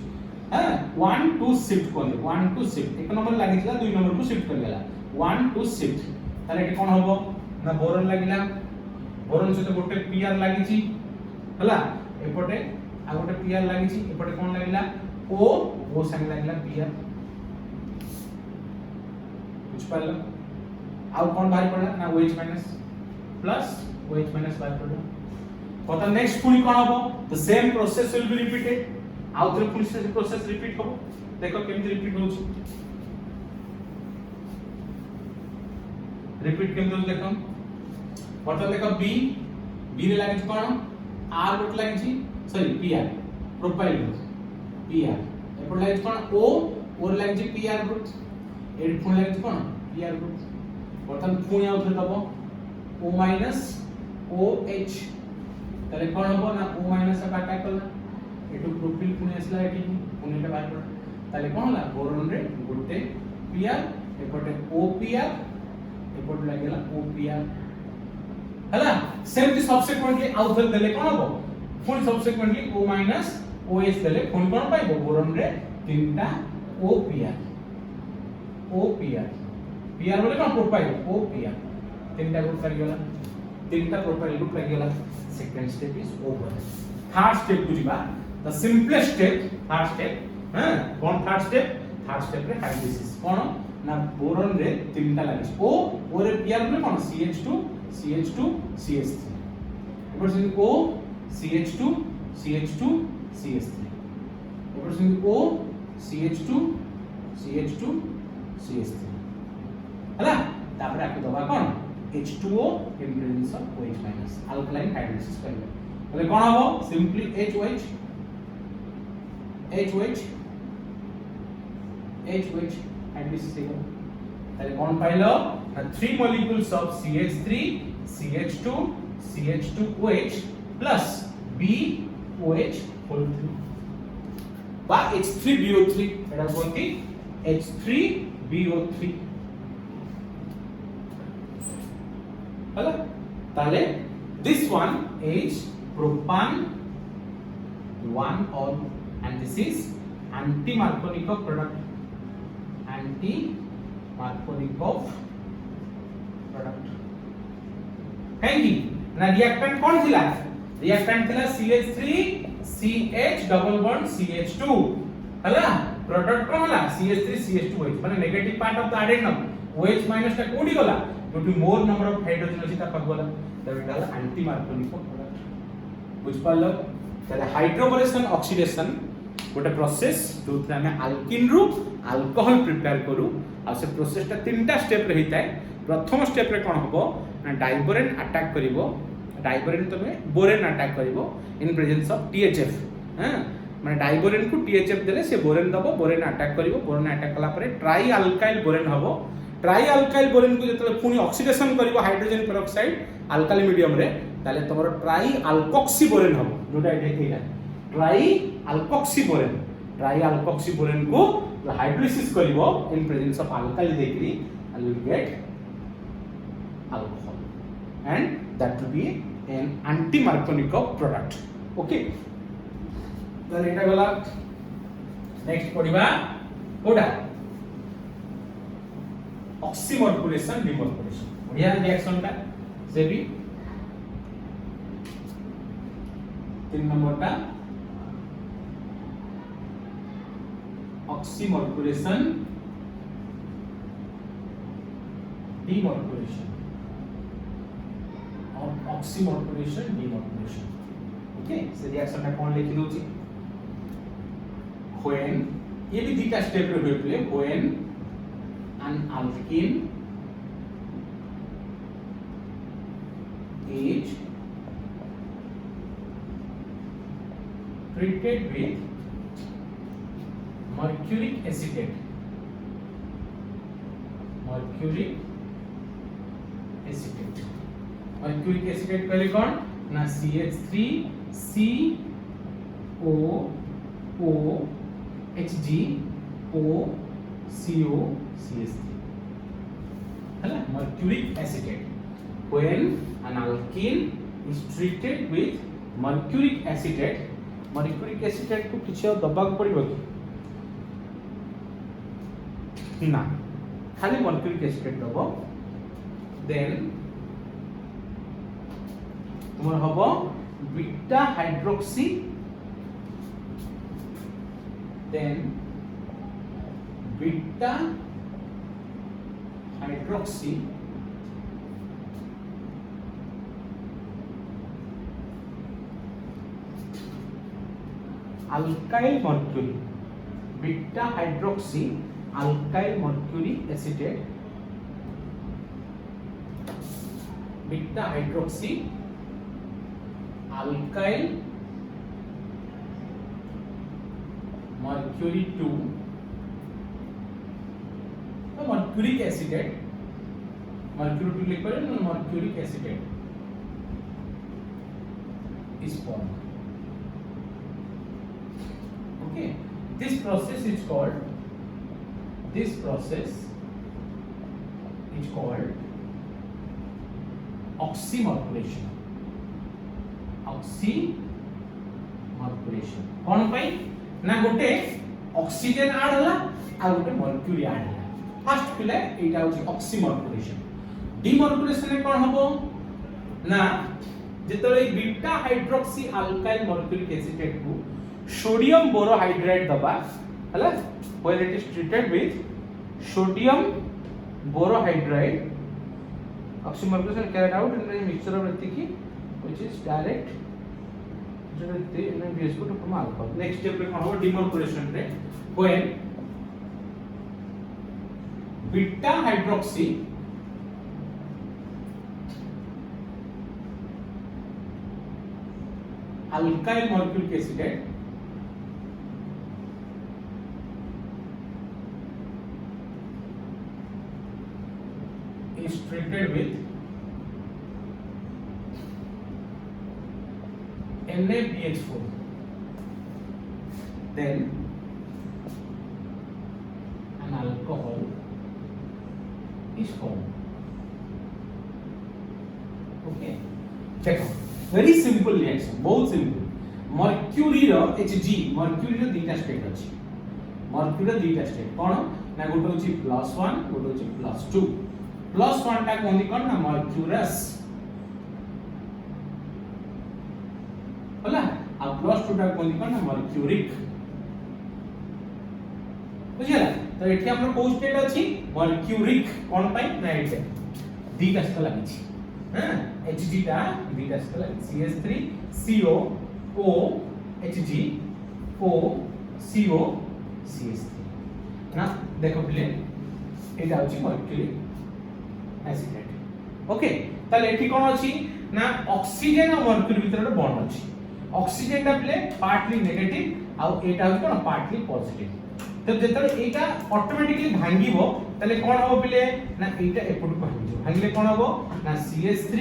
हां 1 2 शिफ्ट कोन 1 2 शिफ्ट 1 नंबर लागि थला 2 नंबर को शिफ्ट कर गेला 1 2 शिफ्ट ताले एटी कोन होबो ना बोरन लागिला बोरन से तो गोटे पीआर लागि छी हला एपटे आ गोटे पीआर लागि छी एपटे कोन लागिला ओ संग लागिला पीआर कुछ पड़ला आउ कोन बाहर पड़ला ना OH minus plus OH minus बाहर पड़ला पता नेक्स्ट पुनी कोन होबो the same process will be repeated आउ थ्रो पुनी से प्रोसेस रिपीट होबो देखो केमति रिपीट होउछ रिपीट केमति होउछ देखो पता देखो बी रे लागि कोन R गोट लागि छी सॉरी पीआर प्रोफाइल पीआर एपट लागि कोन ओ लागि छी पीआर ग्रुप एड पुनी लागि कोन पीआर ग्रुप बर्तन पुणी आउ थे दबो O माइनस OH तले कोन होबो ना O माइनस का अटैक करला एटु प्रोफाइल पुणी आसला एटी पुणी टा बाहर पड़ तले कोन होला बोरन रे गोटे पीआर एपटे O पीआर एपट लागेला O पीआर हला सेम सब्सिक्वेंटली आउ थे देले कोन होबो पुणी सब्सिक्वेंटली O माइनस OH देले पुणी कोन पाइबो बोरन रे तीनटा O पीआर पीआर बोले कोन प्रोफाइल ओ पीआर तीनटा ग्रुप कर गेला तीनटा प्रोफाइल ग्रुप कर गेला second step is over third step बुझिबा the simplest step third step हां कोन थर्ड स्टेप रे हाइड्रोलिसिस कोन ना बोरन रे तीनटा लागि ओ रे पीआर बोले कोन CH2 CH3 एपर से O CH2 CH3 एपर से O CH2 CH3 हला तापर आपको दबा कोन H2O in presence of OH minus alkaline hydrolysis करबे तले कोन हबो सिंपली HOH hydrolysis हेबो तले कोन पाइलो ना 3 molecules of CH3 CH2 CH2OH plus BOH whole 3 बा H3BO3 एटा कोनती H3BO3 हला ताले this one is propan 1 all and this is anti-Markovnikov product काहेकि ना रिएक्टेंट कोन थिला रिएक्टेंट थिला CH3 CH double bond CH2 हला प्रोडक्ट कोन हला CH3 CH2OH माने नेगेटिव पार्ट ऑफ द एडेनम OH माइनस टा कोडी गला due to more number of hydrogen अछि ता पगवला तबे डाला एंटी मार्कोनिको प्रोडक्ट बुझ पालो तले हाइड्रोबोरेशन ऑक्सीडेशन गोटे प्रोसेस जोथि हमें अल्किन रु अल्कोहल प्रिपेयर करू आ से प्रोसेस ता तीनटा स्टेप रे हिताय प्रथम स्टेप रे कोन हबो ना डाइबोरेन अटैक करिवो डाइबोरेन तमे बोरेन अटैक करिवो इन प्रेजेंस ऑफ THF हां माने डाइबोरेन को THF देले से बोरेन दबो बोरेन अटैक करिवो बोरेन अटैक कला परे ट्राई अल्काइल बोरेन हबो ट्राई अल्काइल बोरेन को जतले पुनी ऑक्सीडेशन करिवो हाइड्रोजन पेरोक्साइड अल्काली मीडियम रे ताले तमरो ट्राई अल्कोक्सी बोरेन हबो जोटा एठे केला ट्राई अल्कोक्सी बोरेन को हाइड्रोलिसिस करिवो इन प्रेजेंस ऑफ अल्काली देकरी and you will get alcohol and that will be an anti-Markovnikov product. Okay, then eta gala next पढिबा कोडा ऑक्सीमर्कुलेशन डिमर्कुलेशन बढ़िया रिएक्शन टा से भी 3 नंबर टा ऑक्सीमर्कुलेशन डिमर्कुलेशन और ऑक्सीमर्कुलेशन डिमर्कुलेशन ओके से रिएक्शन टा कोन लिखि दोची when ये भी दुटा स्टेप रे होय play when an alkene is treated with mercuric acetate mercuric acetate पहले कौन ना CH3 COO HgO CO CH3 है ना mercuric acetate when an alkene is treated with mercuric acetate को किसी दबा पड़िबो कि ना खाली mercuric acetate दबो then तुमर हबो beta hydroxy then beta hydroxy alkyl mercury beta hydroxy alkyl mercury acetate beta hydroxy alkyl mercury 2 तो मर्क्यूरिक एसिटेट मर्क्यूरी 2 लिख पर mercuric acetate is formed. Okay, this process is called oxymercuration. Oxymercuration कौन पाई ना गोटे oxygen add होला आ गोटे mercury add होला first पिले एटा होची ऑक्सीमर्क्यूरेशन डीमर्क्यूरेशन में कोन हबो ना जेतले beta hydroxy alkyl mercuric acetate को सोडियम बोरोहाइड्रेट दबा हला when it is treated with sodium borohydrate oxymercuration carried out in a mixture of retici which is direct in a BS to form alcohol. Next step we have demercuration rate when beta hydroxy alkyl mercuric acetate is treated with NaBH4 then an alcohol is formed. Okay, देखो very simple reaction बहुत simple mercury रो Hg mercury रो दीटा state अछि mercury रो दीटा state कोन ना गोटे होची +1 गोटे होची +2 +1 टा कोन कोन ना मर्क्यूरस होला आ +2 टा कोन कोन ना मर्क्यूरिक बुझिला तो एठी हमर को स्टेट अछि मर्क्यूरिक कोन पाई ना एटे दीटा स्थ लागि छी हां Hg टा दीटा स्थ लागि CH3 CO O Hg O CO CH3 ना देखो प्ले एटा अछि मर्क्यूरिक एसिटेट ओके ताले एठी कोन अछि ना ऑक्सीजन और मर्क्यूरी भीतर बॉन्ड अछि ऑक्सीजन टा प्ले पार्टली नेगेटिव आ एटा अछि कोन पार्टली पॉजिटिव तो जेतले एटा ऑटोमेटिकली भांगीबो ताले कोन होबो प्ले ना एटा एपट को भांगीबो भांगले कोन होबो ना CH3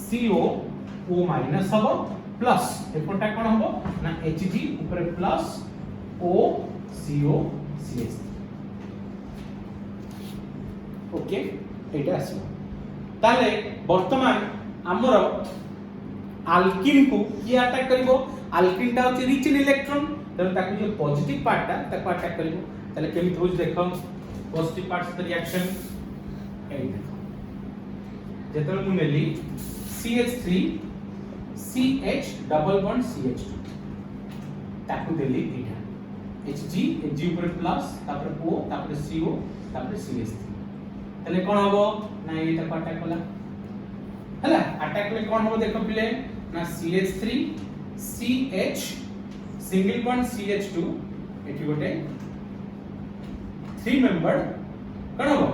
CO O माइनस होबो प्लस एपटा कोन होबो ना Hg ऊपर plus O CO CH3 okay एटा आसी ताले वर्तमान हमर अल्किन को की अटैक करिवो अल्किन टा होची रिच इन इलेक्ट्रॉन तब ताकू जो पॉजिटिव पार्ट ता ताकू अटैक करिवो ताले केमि होज देखो पॉजिटिव पार्ट्स द रिएक्शन ए देखो जेतल मु नेली CH3 CH double bond CH2 ताकू देली एटा Hg ऊपर प्लस तापर O तापर CO तापर CH3 तले कोन होबो ना एटा अटैक होला हला अटैक ले कोन होबो देखो पिले ना CH3 CH single bond CH2 एठी गोटे 3 मेंबर कौन हो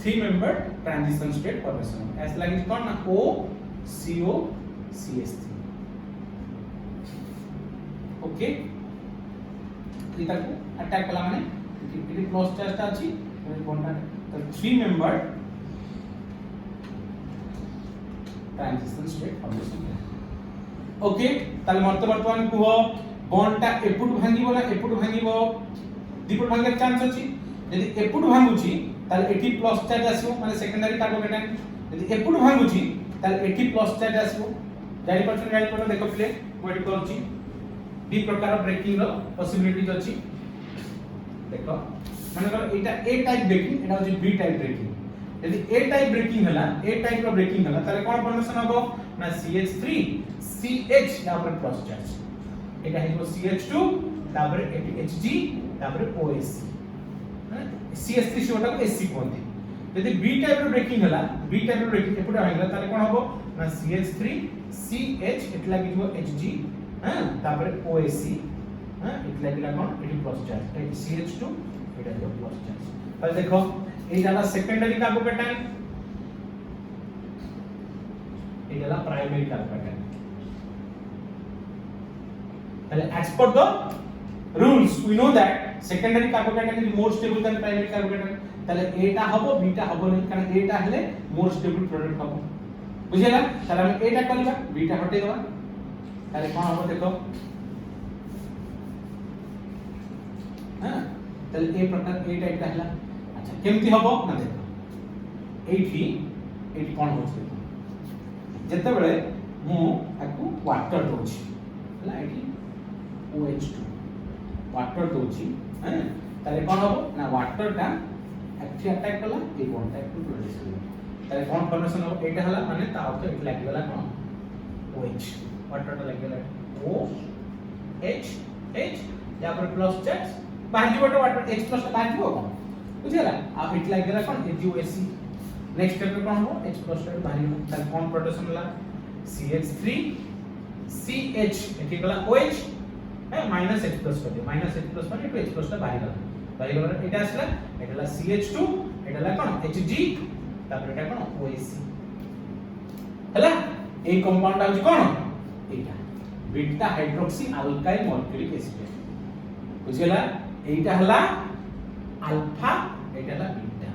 3 member transition state formation S लागी कौन ना O CO CH3 ओके इटा को अटैक कला माने इटी प्लस चार्ज ता अछि बॉन्ड तो 3 member transition state formation okay ताले वर्तमान कुह बॉन्डटा एपुट भांगिबो ना एपुट भांगिबो दीपुट भांगेर चांस अछि यदि एपुट भांगुची ताले एटी प्लस चार्ज आसीबो माने सेकेंडरी कार्बोकेटायन यदि एपुट भांगुची ताले एटी प्लस चार्ज आसीबो जानि परछन देखो प्ले कोडी करछि दी प्रकार ब्रेकिंग रो पॉसिबिलिटीज अछि देखो माने कर एटा ए टाइप ब्रेकिंग एटा होछि बी टाइप ब्रेकिंग यदि ए टाइप ब्रेकिंग हला ए टाइप रो ब्रेकिंग हला ताले कोन फॉर्मेशन हबो ना CH3 CH तापर प्लस चार्ज एटा हेबो CH2 तापर एटी Hg तापर OSC CH3 छोटा को SC कोनते यदि बी टाइप रो ब्रेकिंग हला बी टाइप रो ब्रेकिंग एपुटा हला ताले कोन हबो ना CH3 CH एटला गिबो Hg हां तापर OSC हां एटला गिला कोन एटी प्लस चार्ज एटी CH2 एटा जो प्लस चार्ज ताले देखो एटा सेकेंडरी कार्बोकेटायन एटा प्राइमरी कार्बोकेटायन ताले as per the rules we know that secondary carbocation is more stable than primary carbocation ताले एटा हबो बीटा हबो नहीं कारण एटा हले more stable product हबो बुझिला ताले हम एटा करबा बीटा हटे देबा ताले कोन हबो देखो हां ताले ए प्रकार ए टाइप हला अच्छा केमती हबो ना देखो एठी कोन होछ जते बेले मु आकु वाटर दोछि हला एठी OH2 वाटर दोछि हैं ताले कोन हबो ना वाटर का एक्चुअली अटैक कला a bond type two produce करला ताले कोन फॉर्मेशन हबो एटा हला माने ता अर्थ एट लागि गला कोन OH वाटर ता लागि गला O H H या पर प्लस चार्ज बाहर जो वाटर H प्लस बाहर जो कोन बुझिला आ एट लागि गला कोन HOSC नेक्स्ट स्टेप पे कोन हबो H प्लस बाहर गला ताले कोन प्रोडक्शन हला CH3 CH एठी गला OH है माइनस H प्लस कर दियो माइनस H प्लस माने H प्लस ता बाहर गला एटा आसला एटा ला CH2 एटा ला कोन Hg तापर एटा कोन OSC हला ए कंपाउंड आ कोन एटा beta hydroxy alkyl mercuric acid बुझिला एटा हला अल्फा एटा ला बीटा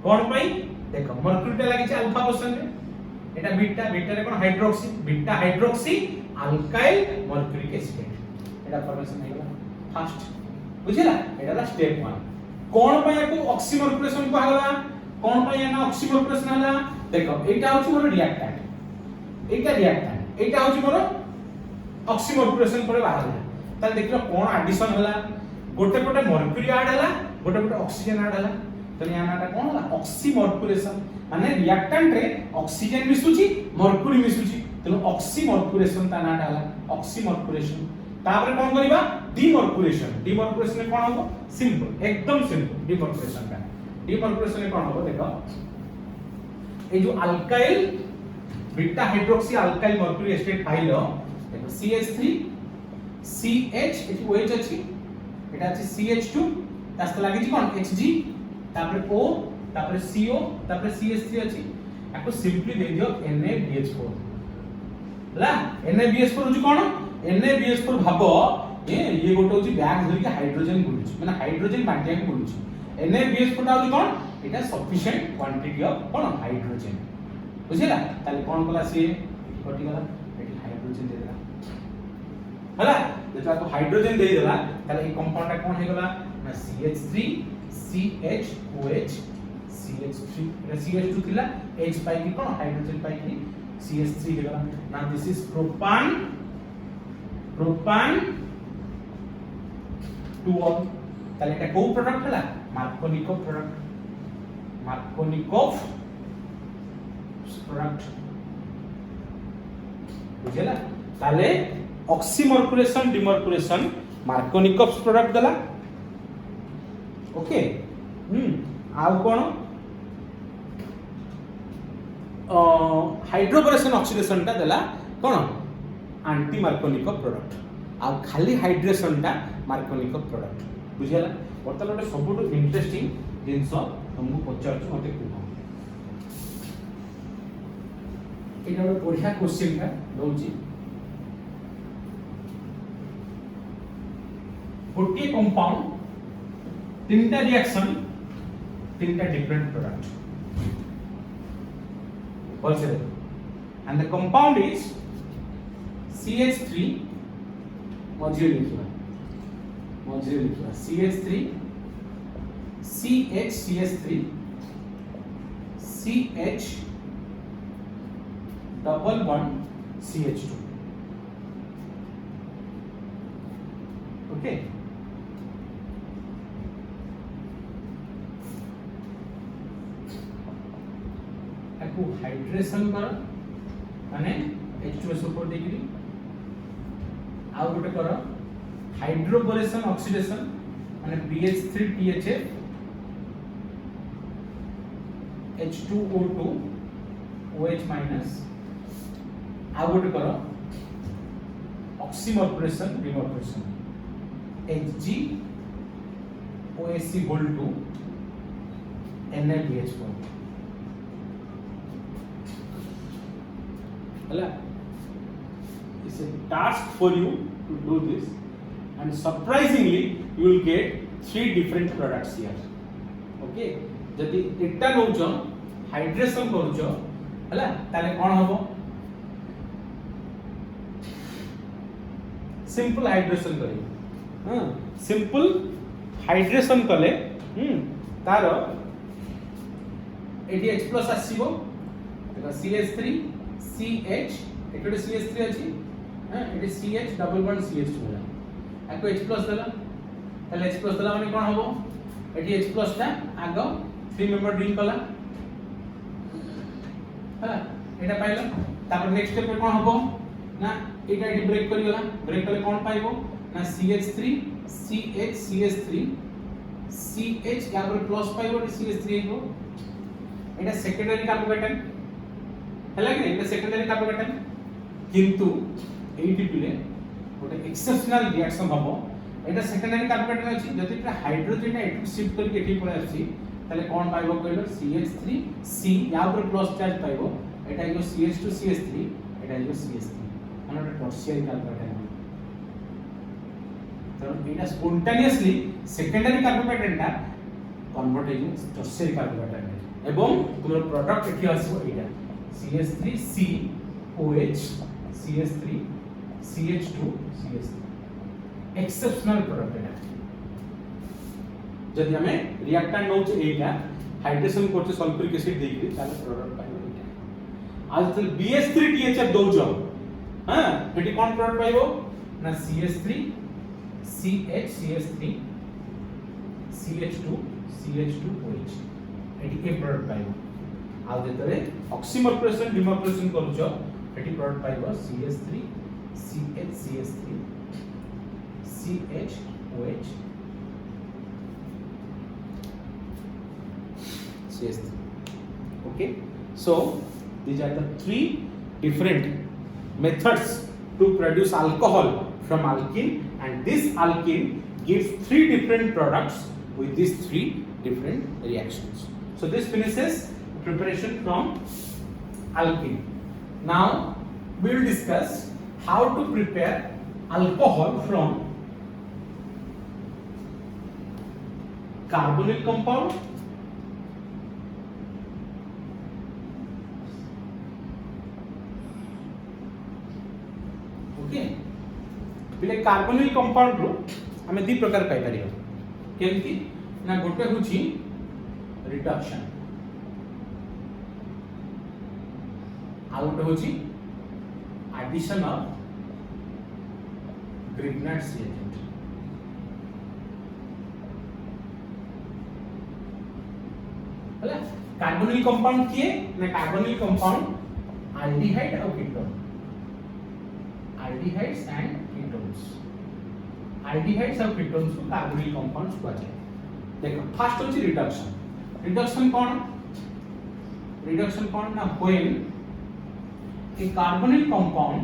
कोन पई देखो मर्क्यूरी ता लागि छै अल्फा पोजीशन रे एटा बीटा बीटा रे कोन beta hydroxy alkyl mercuric acid एटा फॉर्मेशन हेला फर्स्ट बुझिला एटा ला स्टेप 1 कोन पय को ऑक्सीमर्क्यूरेशन को हला कोन पय ना ऑक्सीमर्क्यूरेशन हला देखो एटा होची मोर रिएक्टेंट एटा होची मोर ऑक्सीमर्क्यूरेशन पर बाहर ताले देखलो कोन एडिशन हला गोटे गोटे मर्क्यूरी ऐड हला गोटे गोटे ऑक्सीजन ऐड हला तो यानाटा कोन हला ऑक्सीमर्क्यूरेशन माने रिएक्टेंट रे ऑक्सीजन मिसुची मर्क्यूरी मिसुची तो ऑक्सीमर्क्यूरेशन ता नाटा हला ऑक्सीमर्क्यूरेशन तापर कोन करबा डीमर्क्यूरेशन में कोन होबो सिंपल एकदम सिंपल डीमर्क्यूरेशन में कोन होबो देखो ए जो alkyl beta hydroxy alkyl mercury acid pilo देखो CH3 CH एठी OH अछि एटा अछि CH2 तास्त लागि छी कोन Hg तापर O तापर CO तापर CH3 अछि आको सिंपली दे दियो NaBH4 ला NaBH4 होची कोन NaBH4 भाबो ये गोटे होची बैग धरि के हाइड्रोजन बुलुची माने हाइड्रोजन बांटिया के बुलुची NaBH4 ता होची कोन एटा सफिशिएंट क्वांटिटी ऑफ कोन हाइड्रोजन बुझिला ताले कोन कला से कटि गला एटी हाइड्रोजन दे देला हला जेटा को हाइड्रोजन दे देला ताले ए कंपाउंड ता कोन हे गला ना CH3 CHOH CH3 एटा CH2 थिला H पाई की कोन हाइड्रोजन पाई की CH3 हे गला ना दिस इज प्रोपान 2 ऑन ताले एटा को प्रोडक्ट हला मार्कोनिकोव प्रोडक्ट बुझिला ताले ऑक्सीमर्क्यूरेशन डिमर्क्यूरेशन मार्कोनिकोव प्रोडक्ट दला ओके आउ कोन हाइड्रोबोरेशन ऑक्सीडेशन ता देला कोन आंटी मार्कोनिक प्रोडक्ट आ खाली हाइड्रेशन टा मार्कोनिक प्रोडक्ट बुझिला बर्तमान गोटे सबुठ इंटरेस्टिंग जिनस तुमको पचार मत कह ये गोटे बढ़िया क्वेश्चन का दौची गोटे कंपाउंड तीनटा रिएक्शन तीनटा डिफरेंट प्रोडक्ट बोलছে and the compound is CH3 मझे लिखिबा CH3 CH CH double bond CH2 okay को हाइड्रेशन कर माने H2S ऊपर डिग्री आ गोटे कर हाइड्रोबोरेशन ऑक्सीडेशन माने BH3 THF H2O2 OH minus आ गोटे कर ऑक्सीमर्परेशन डिमर्परेशन Hg OSC whole 2 NaBH4 it's a task for you to do this and surprisingly you will get 3 different products here okay जदि एकटा नउचो हाइड्रेशन करूचो हला ताले कोन हबो सिंपल हाइड्रेशन करी हां सिंपल हाइड्रेशन कले तार एटी H+ आसीबो देखो CH3 CH एकोटे CH3 अछि हां eighty CH double bond CH2 होला एको H+ देला ताले H+ देला माने कोन हबो एटी H+ ता आगो 3 मेंबर रिंग कला हला एटा पाइलो तापर नेक्स्ट स्टेप पे कोन हबो ना एटा एटी ब्रेक करियोला ब्रेक कले कोन पाइबो ना CH3 CH CH3 CH या पर प्लस पाइबो CH3 हेबो एटा सेकेंडरी कार्बोकेटन हला कि एटा सेकेंडरी कार्बोकेटन किंतु एटी पिले गोटे एक्सेप्शनल रिएक्शन हबो एटा सेकेंडरी कार्बोकेटन अछि जति एटा हाइड्रोजन एटू शिफ्ट करके एठी पळे आछि ताले कोन पाइबो कहलो CH3 C या पर प्लस चार्ज पाइबो एटा इको CH2 CH3 एटा इको CH3 माने टर्शियरी कार्बोकेटन तो एटा स्पॉन्टेनियसली सेकेंडरी कार्बोकेटन टा कन्वर्ट हे टर्शियरी कार्बोकेटन एवं तुमर प्रोडक्ट एठी आसीबो एटा CH3 C OH CH3 CH2 CH3 exceptional product है जदि हमें रिएक्टेंट नोच एटा हाइड्रेशन करते सल्फ्यूरिक एसिड देकरी ताले प्रोडक्ट पाइबो एटा आज तल BH3 THF दउजो हां एटी कोन प्रोडक्ट पाइबो ना CH3 CH CH3 CH2 CH2 OH एटी के प्रोडक्ट पाइबो आ जेतरे ऑक्सीमर्परेशन डिमर्परेशन करूछो एटी प्रोडक्ट पाइबो CH3 CH CH3 CH OH CH3 okay so these are the 3 different methods to produce alcohol from alkene and this alkene gives 3 different products with these 3 different reactions so this finishes preparation from alkene. Now we will discuss how to prepare alcohol from carbonyl compound okay बिले carbonyl compound रो हमें दी प्रकार पाई परियो केमती ना गोटे होची reduction out होची addition of Grignard's reagent हला कार्बोनिल कंपाउंड किए ना कार्बोनिल कंपाउंड एल्डिहाइड और ketone aldehydes and ketones aldehydes और कीटोन्स को कार्बोनिल कंपाउंड्स कहते हैं देखो फर्स्ट होची रिडक्शन कौन ना when a carbonyl compound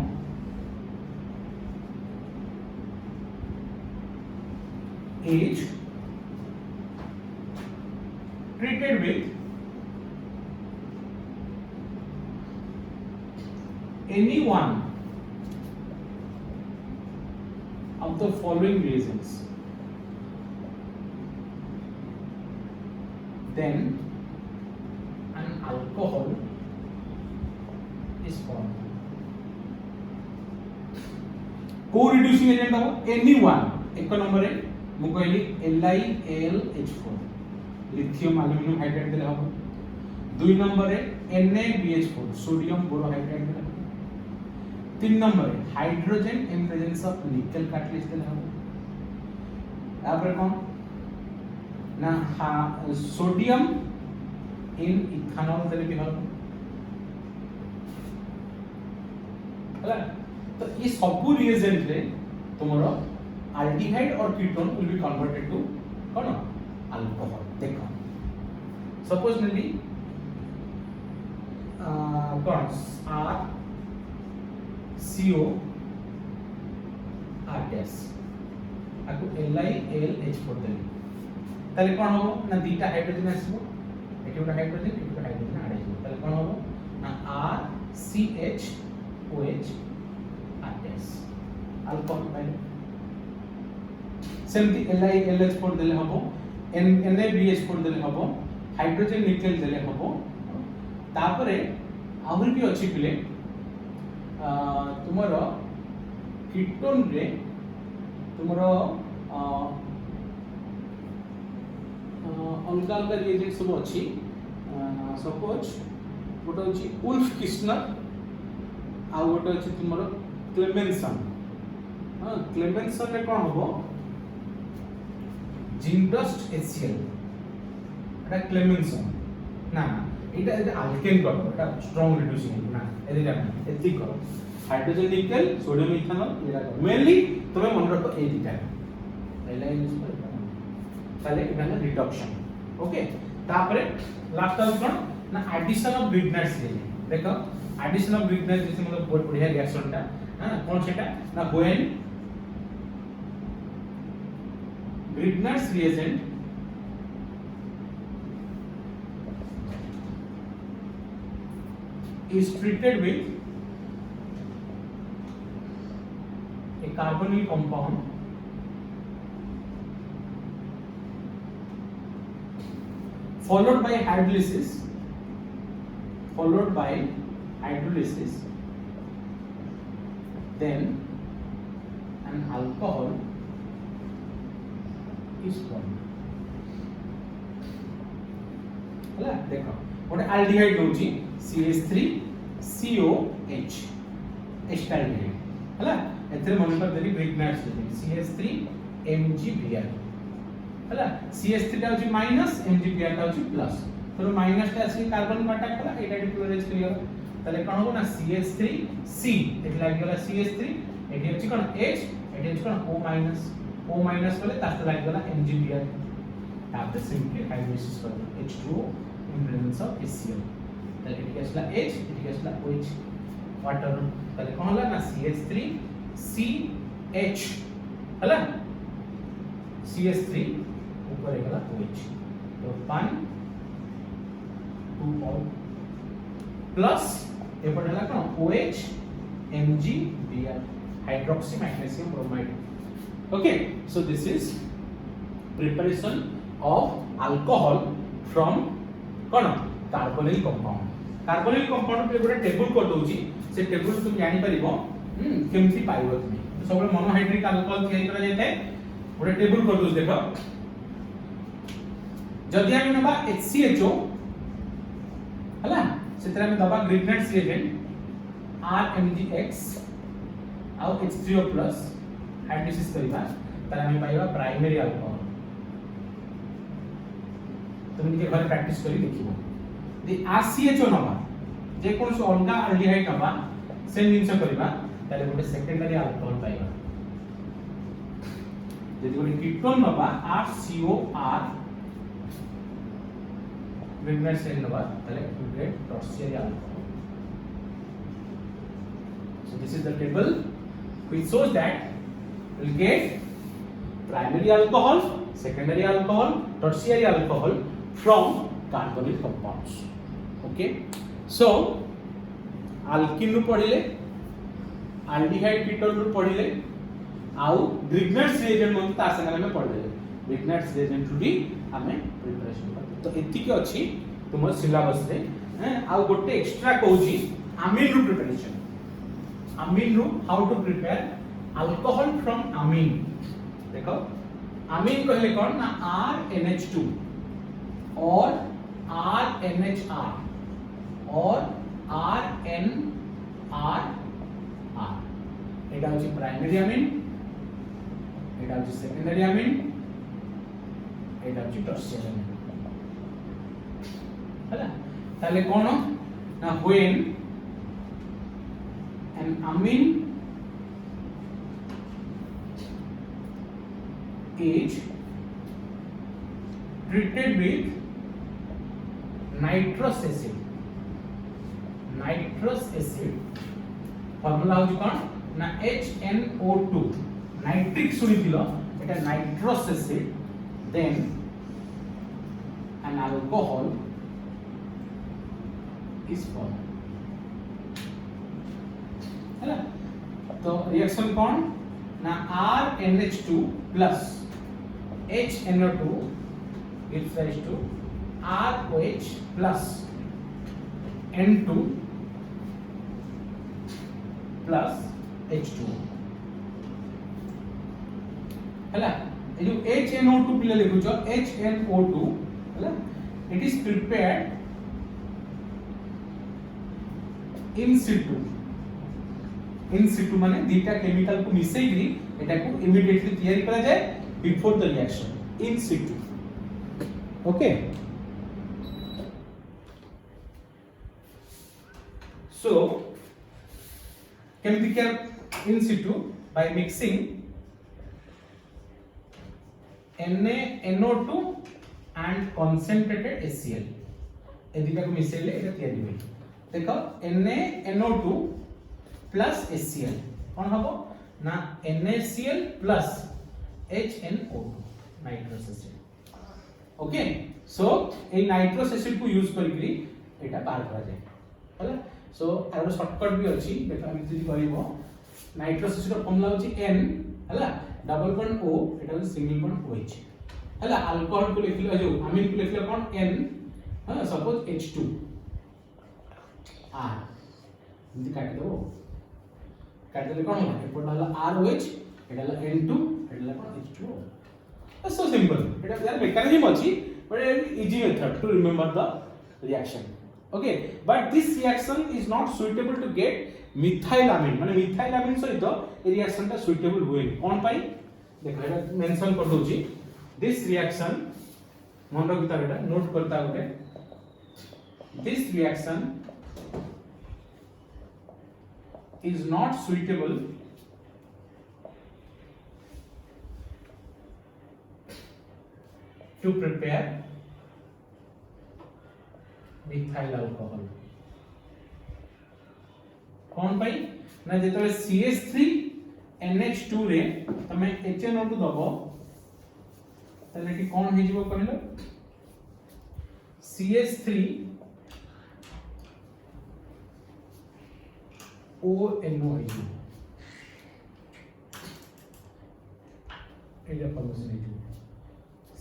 is treated with any one of the following reasons, then an alcohol is formed. Co-reducing agent हो any one. एक नंबर है मु कहली LiAlH4 लिथियम एल्युमिनियम हाइड्राइड देले हबो. 2 नंबर है NaBH4 सोडियम बोरोहाइड्राइड देले हबो. 3 नंबर है हाइड्रोजन इन प्रेजेंस ऑफ निकल कैटलिस्ट देले हबो. तापर कोन ना सोडियम इन इथानॉल देले भी हबो. होला तो ये सब रिएजेंट रे तुमरो aldehyde or ketone will be converted to कौन alcohol. देखो सपोजली कौन R CO R डैश आकु LiAlH4 देली ताले कोन हो ना दीटा हाइड्रोजन आसीबो एठी गोटा हाइड्रोजन ऐड आइबो ताले कोन हो ना RCHOH R डैश अल्कोहल पाइले. सेमती LiLH4 देले हबो NaBH4 देले हबो हाइड्रोजन निकेल देले हबो. तापरे आहुरी भी अछि पिले तुमरो कीटोन रे तुमरो अलगा अलगा रिएजेंट सब अछि. सपोज गोटे अछि उल्फ किस्नर आ गोटे अछि तुमरो क्लेमेंसन. हां क्लेमेंसन रे कोन हबो जिंडस्ट HCl এটা क्लेमेंसन ना এটা এটা अल्केन করব এটা স্ট্রং রিডিউসিং না এদিকে না এদিকে করো हाइड्रोजन निकल सोडियम इथेनॉल এরা করো মেইনলি তুমি মনে রাখো এই দুইটা এলাই ইউজ করো তাহলে এখানে রিডকশন. ওকে তারপরে লাস্ট টাইম কোন না एडिशन ऑफ ग्रिग्नाइट्स ले देखो एडिशन ऑफ ग्रिग्नाइट्स जैसे मतलब बहुत बढ़िया रिएक्शनটা हां কোন সেটা না when Grignard's reagent is treated with a carbonyl compound followed by hydrolysis then an alcohol is formed. हला देखो गोटे एल्डिहाइड होची CH3COH एस्टाल्डिहाइड हला एथरे मन कर देली ग्रिग्नाइट्स देली CH3MgBr हला CH3 टा होची माइनस MgBr टा होची प्लस तो माइनस टा से कार्बन कांटेक्ट कला एटा डिक्लोराइज करियो तले कोन हो ना CH3C एट लाग गेला CH3 एटी होची कोन H एटी होची कोन O माइनस बोले तास्ते लाग गेला MgBr ताते सिंपली हाइड्रोलिसिस कर दो H2O in presence of HCl ताले eighty Kesla H eighty Kesla OH water ताले कोन होला ना CH3CH हला CH3 ऊपर गेला OH तो 1 2 all प्लस एपट हला कोन OH MgBr hydroxy magnesium bromide. Okay, so this is preparation of alcohol from carbonyl compound. Carbonyl compound पे गोटे टेबल कर दोची से टेबल तुम जानि परिबो केमथि पाइबो तुम सब मोनोहाइड्रिक अल्कोहल तैयारी करा जाय थाए गोटे टेबल कर दोच देखो जदि हम नबा HCHO हला सेतरा में दबा ग्रिग्नाइट्स रिएजेंट RMgX आ H3O+ हाइड्रोलिसिस करिबा तारा हम पाइबा प्राइमरी अल्कोहल. तुम के घर प्रैक्टिस करी देखिबो दि RCHO नबा जे कोन से अलगा एल्डिहाइड नबा सेम जिंस करिबा ताले गोटे सेकेंडरी अल्कोहल पाइबा. जदि गोटे कीटोन नबा RCOR ग्रिग्नाइट्स सेल नबा ताले गोटे tertiary alcohol. So this is the table which shows that will get primary alcohol, secondary alcohol, tertiary alcohol from carbonyl compounds. Okay, so alkene ru पढ़िले, aldehyde ketone ru पढ़िले, आउ Grignard's reagent मन ता संगे में पढ़िले. Grignard's reagent ru भी हमें preparation कर. तो एति के अछि तुम सिलेबस रे. आउ गोटे extra कहूची amine ru preparation. Amine ru how to prepare alcohol from amine. देखो amine कहले कौन ना RNH2 और RNHR और RNRR. एटा होची प्राइमरी अमीन, एटा होची सेकेंडरी अमीन, एटा होची टर्शियरी अमीन. हला ताले कोन ना when an amine is treated with nitrous acid. Nitrous acid formula होची कोन ना HNO2 nitric सुनिथिलो Etah nitrous acid, then an alcohol is formed. है ना. तो रिएक्शन कौन ना RNH2 plus HNO2 gives rise to ROH plus N2 plus H2. है ना. ये जो HNO2 पिले लिखो जो HNO2 है ना, it is prepared in situ. इन सिटू माने दीटा केमिकल को मिसई करी एटा को इमीडिएटली तैयारी करा जाए before the reaction in Situ. Okay, so can be kept in situ by mixing NaNO2 and concentrated HCl. ए दीटा को मिसईले एटा तैयारी होई. देखो NaNO2 प्लस HCl कौन हबो ना NaCl plus HNO2 nitrous acid. Okay, so a nitrous acid को यूज करिकरी एटा बाहर करा जाय. होला. सो आरो शॉर्टकट भी अछि. देखो हम जदी करिवो नाइट्रस एसिड रो फॉर्मूला होची N हला डबल बॉन्ड O, एटा होची सिंगल बॉन्ड OH. हला अल्कोहल को लिखिलो जो अमीन को लिखिलो कोन N, हां सपोज H2 R जदी काट दो काटले कोन होला एपट होला ROH, एटा होला N2, एटा होला कोन H2O. That's so simple. एटा यार मेकानिज्म अछि, but it is easy method to remember the reaction. Okay, but this reaction is not suitable to get methylamine. माने methylamine सहित ए रिएक्शन ता सुइटेबल होय कोन पाई. देखो एटा मेंशन कर दोची. This reaction मन रखता बेटा नोट करता गोटे. This reaction is not suitable to prepare methyl alcohol. कौन भाई ना जेतले CH3 NH2 रे तमे HNO2 दबो तले कि कोन हे जीवो कहलो CH3 ONO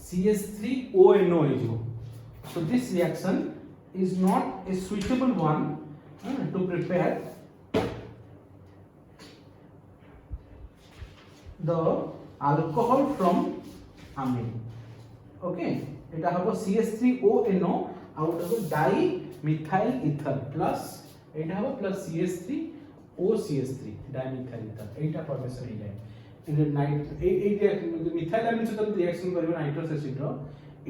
CH3ONO. So this reaction is not a suitable one to prepare the alcohol from amine. Okay, এটা হবে CH3ONO out of dimethyl ether plus এটা হবে plus CH3OCH3 dimethyl ether এইটা ফরমেশন হই যায় in the night এই methyl amine সাথে reaction করবে নাইট্রাস অ্যাসিড র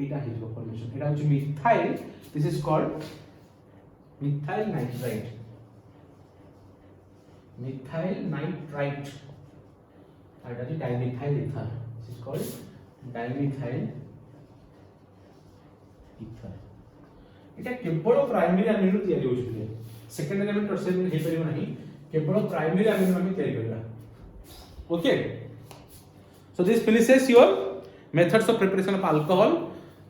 এটা হিজব ফরমেশন এটা হচ্ছে methyl this is called methyl nitrite আর এটা হচ্ছে dimethyl ether this is called dimethyl ether এটা কেবল প্রাইমারি অ্যামিন ରୁ ତିଆରି ହେଉଛି সেকেন্ডারি অ্যামিন টর্সিয়ারি অ্যামিন ହେଇ ପାରିବ ନାହିଁ କେବଳ ପ୍ରାଇମେରୀ ଆମିନ ଆମେ ତିଆରି କରିବା. Okay, so So this finishes your methods of preparation of alcohol.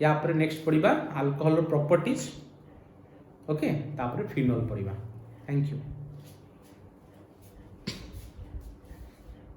या पर नेक्स्ट पढ़िबा अल्कोहल प्रॉपर्टीज ओके तापर फिनोल पढ़िबा थैंक यू।